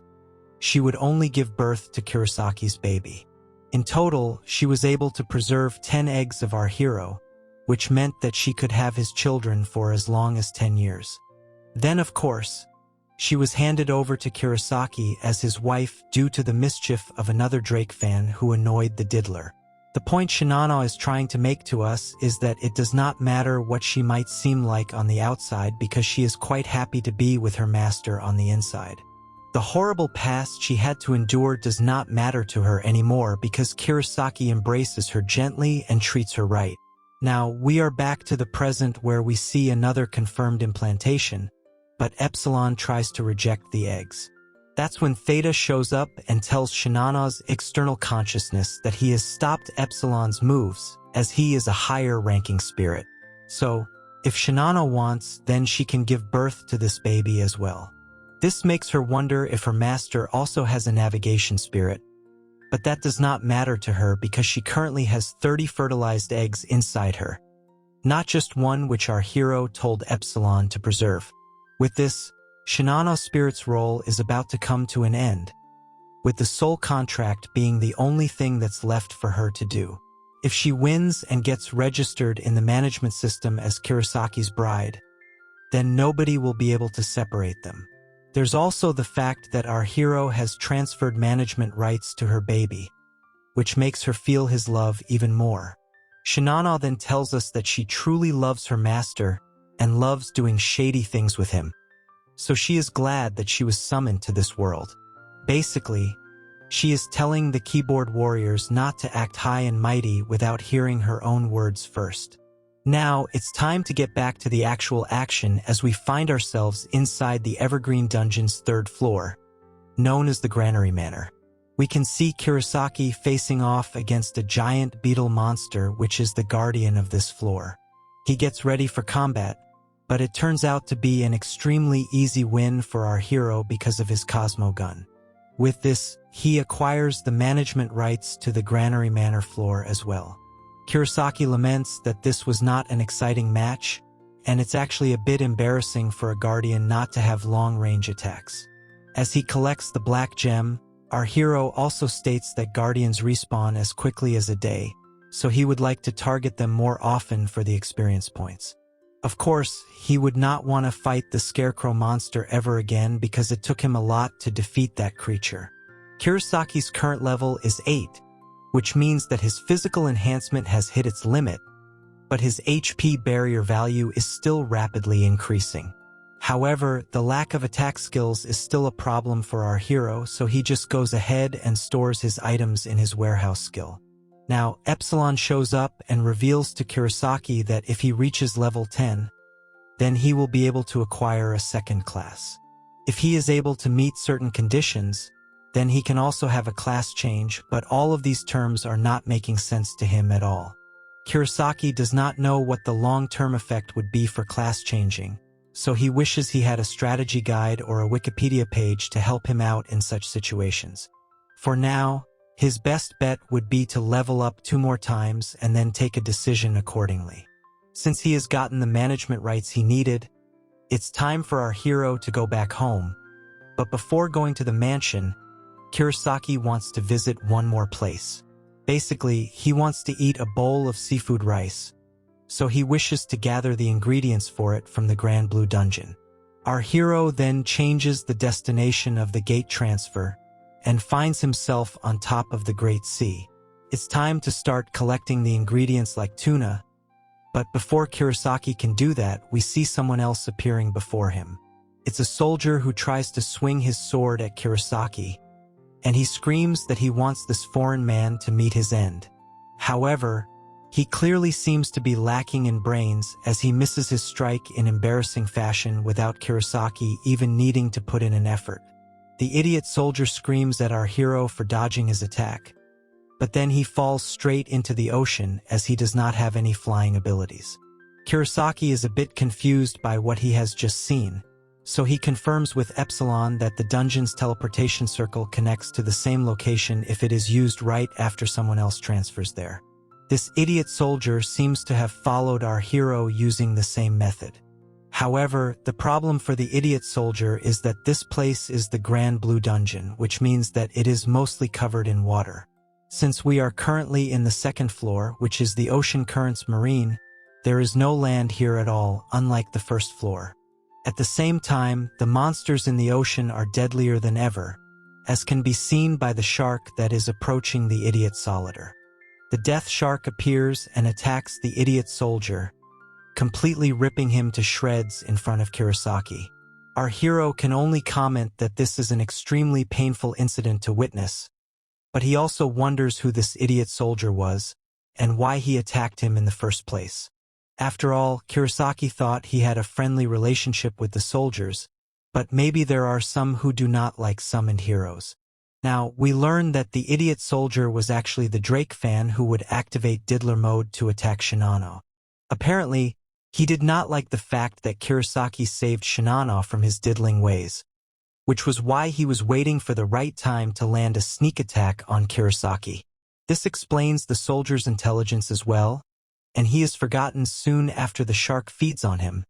Speaker 3: she would only give birth to Kurosaki's baby. In total, she was able to preserve 10 eggs of our hero, which meant that she could have his children for as long as 10 years. Then, of course, she was handed over to Kurosaki as his wife due to the mischief of another Drake fan who annoyed the diddler. The point Shinano is trying to make to us is that it does not matter what she might seem like on the outside because she is quite happy to be with her master on the inside. The horrible past she had to endure does not matter to her anymore because Kurosaki embraces her gently and treats her right. Now, we are back to the present where we see another confirmed implantation, but Epsilon tries to reject the eggs. That's when Theta shows up and tells Shinano's external consciousness that he has stopped Epsilon's moves, as he is a higher-ranking spirit. So, if Shinano wants, then she can give birth to this baby as well. This makes her wonder if her master also has a navigation spirit, but that does not matter to her because she currently has 30 fertilized eggs inside her, not just one which our hero told Epsilon to preserve. With this, Shinano's spirit's role is about to come to an end, with the soul contract being the only thing that's left for her to do. If she wins and gets registered in the management system as Kurosaki's bride, then nobody will be able to separate them. There's also the fact that our hero has transferred management rights to her baby, which makes her feel his love even more. Shinano then tells us that she truly loves her master and loves doing shady things with him. So she is glad that she was summoned to this world. Basically, she is telling the keyboard warriors not to act high and mighty without hearing her own words first. Now, it's time to get back to the actual action as we find ourselves inside the Evergreen Dungeon's 3rd floor, known as the Granary Manor. We can see Kurosaki facing off against a giant beetle monster which is the guardian of this floor. He gets ready for combat, but it turns out to be an extremely easy win for our hero because of his Cosmo gun. With this, he acquires the management rights to the Granary Manor floor as well. Kurosaki laments that this was not an exciting match, and it's actually a bit embarrassing for a guardian not to have long-range attacks. As he collects the black gem, our hero also states that guardians respawn as quickly as a day, so he would like to target them more often for the experience points. Of course, he would not want to fight the Scarecrow monster ever again because it took him a lot to defeat that creature. Kurosaki's current level is 8, which means that his physical enhancement has hit its limit, but his HP barrier value is still rapidly increasing. However, the lack of attack skills is still a problem for our hero, so he just goes ahead and stores his items in his warehouse skill. Now, Epsilon shows up and reveals to Kurosaki that if he reaches level 10, then he will be able to acquire a 2nd class. If he is able to meet certain conditions, then he can also have a class change, but all of these terms are not making sense to him at all. Kurosaki does not know what the long-term effect would be for class changing, so he wishes he had a strategy guide or a Wikipedia page to help him out in such situations. For now, his best bet would be to level up 2 more times and then take a decision accordingly. Since he has gotten the management rights he needed, it's time for our hero to go back home. But before going to the mansion, Kurosaki wants to visit one more place. Basically, he wants to eat a bowl of seafood rice, so he wishes to gather the ingredients for it from the Grand Blue Dungeon. Our hero then changes the destination of the gate transfer and finds himself on top of the Great Sea. It's time to start collecting the ingredients like tuna, but before Kurosaki can do that, we see someone else appearing before him. It's a soldier who tries to swing his sword at Kurosaki, and he screams that he wants this foreign man to meet his end. However, he clearly seems to be lacking in brains as he misses his strike in embarrassing fashion without Kurosaki even needing to put in an effort. The idiot soldier screams at our hero for dodging his attack, but then he falls straight into the ocean as he does not have any flying abilities. Kurosaki is a bit confused by what he has just seen, so he confirms with Epsilon that the dungeon's teleportation circle connects to the same location if it is used right after someone else transfers there. This idiot soldier seems to have followed our hero using the same method. However, the problem for the idiot soldier is that this place is the Grand Blue Dungeon, which means that it is mostly covered in water. Since we are currently in the second floor, which is the Ocean Currents Marine, there is no land here at all, unlike the first floor. At the same time, the monsters in the ocean are deadlier than ever, as can be seen by the shark that is approaching the idiot solider. The death shark appears and attacks the idiot soldier, completely ripping him to shreds in front of Kurosaki. Our hero can only comment that this is an extremely painful incident to witness, but he also wonders who this idiot soldier was and why he attacked him in the first place. After all, Kurosaki thought he had a friendly relationship with the soldiers, but maybe there are some who do not like summoned heroes. Now, we learn that the idiot soldier was actually the Drake fan who would activate Diddler mode to attack Shinano. Apparently, he did not like the fact that Kurosaki saved Shinano from his diddling ways, which was why he was waiting for the right time to land a sneak attack on Kurosaki. This explains the soldier's intelligence as well, and he is forgotten soon after the shark feeds on him,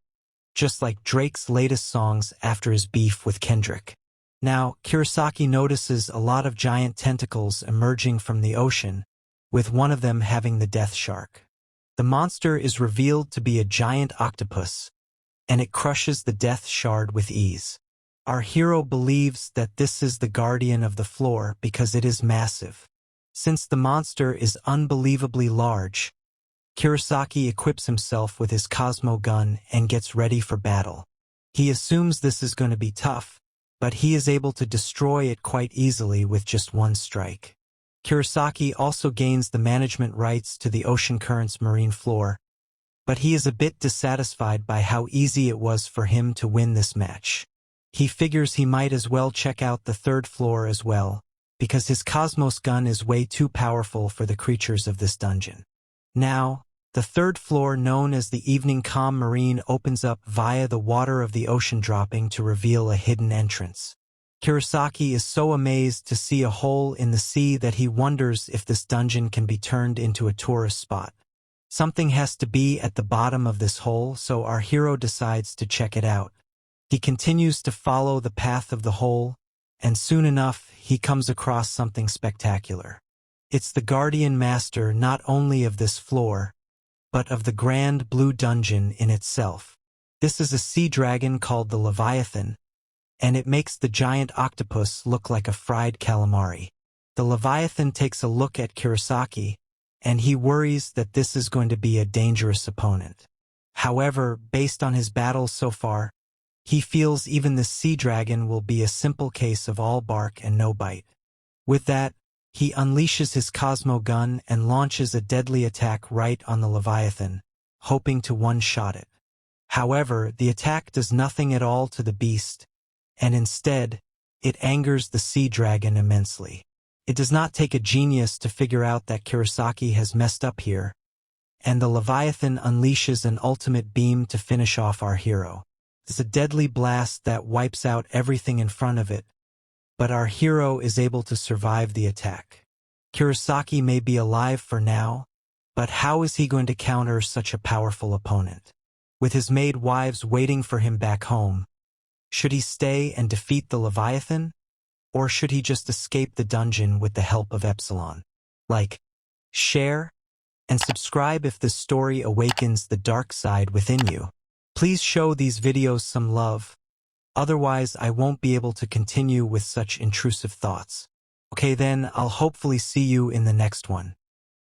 Speaker 3: just like Drake's latest songs after his beef with Kendrick. Now, Kurosaki notices a lot of giant tentacles emerging from the ocean, with one of them having the death shark. The monster is revealed to be a giant octopus, and it crushes the death shard with ease. Our hero believes that this is the guardian of the floor because it is massive. Since the monster is unbelievably large, Kurosaki equips himself with his Cosmo gun and gets ready for battle. He assumes this is going to be tough, but he is able to destroy it quite easily with just one strike. Kurosaki also gains the management rights to the Ocean Currents marine floor, but he is a bit dissatisfied by how easy it was for him to win this match. He figures he might as well check out the third floor as well, because his Cosmos gun is way too powerful for the creatures of this dungeon. Now, the third floor, known as the Evening Calm Marine, opens up via the water of the ocean dropping to reveal a hidden entrance. Kurosaki is so amazed to see a hole in the sea that he wonders if this dungeon can be turned into a tourist spot. Something has to be at the bottom of this hole, so our hero decides to check it out. He continues to follow the path of the hole, and soon enough he comes across something spectacular. It's the Guardian Master not only of this floor, but of the Grand Blue Dungeon in itself. This is a sea dragon called the Leviathan, and it makes the giant octopus look like a fried calamari. The Leviathan takes a look at Kurosaki, and he worries that this is going to be a dangerous opponent. However, based on his battles so far, he feels even the sea dragon will be a simple case of all bark and no bite. With that, he unleashes his Cosmo gun and launches a deadly attack right on the Leviathan, hoping to one-shot it. However, the attack does nothing at all to the beast, and instead, it angers the sea dragon immensely. It does not take a genius to figure out that Kurosaki has messed up here, and the Leviathan unleashes an ultimate beam to finish off our hero. It's a deadly blast that wipes out everything in front of it, but our hero is able to survive the attack. Kurosaki may be alive for now, but how is he going to counter such a powerful opponent? With his maid wives waiting for him back home, should he stay and defeat the Leviathan? Or should he just escape the dungeon with the help of Epsilon? Like, share, and subscribe if this story awakens the dark side within you. Please show these videos some love, Otherwise, I won't be able to continue with such intrusive thoughts. Okay then, I'll hopefully see you in the next one.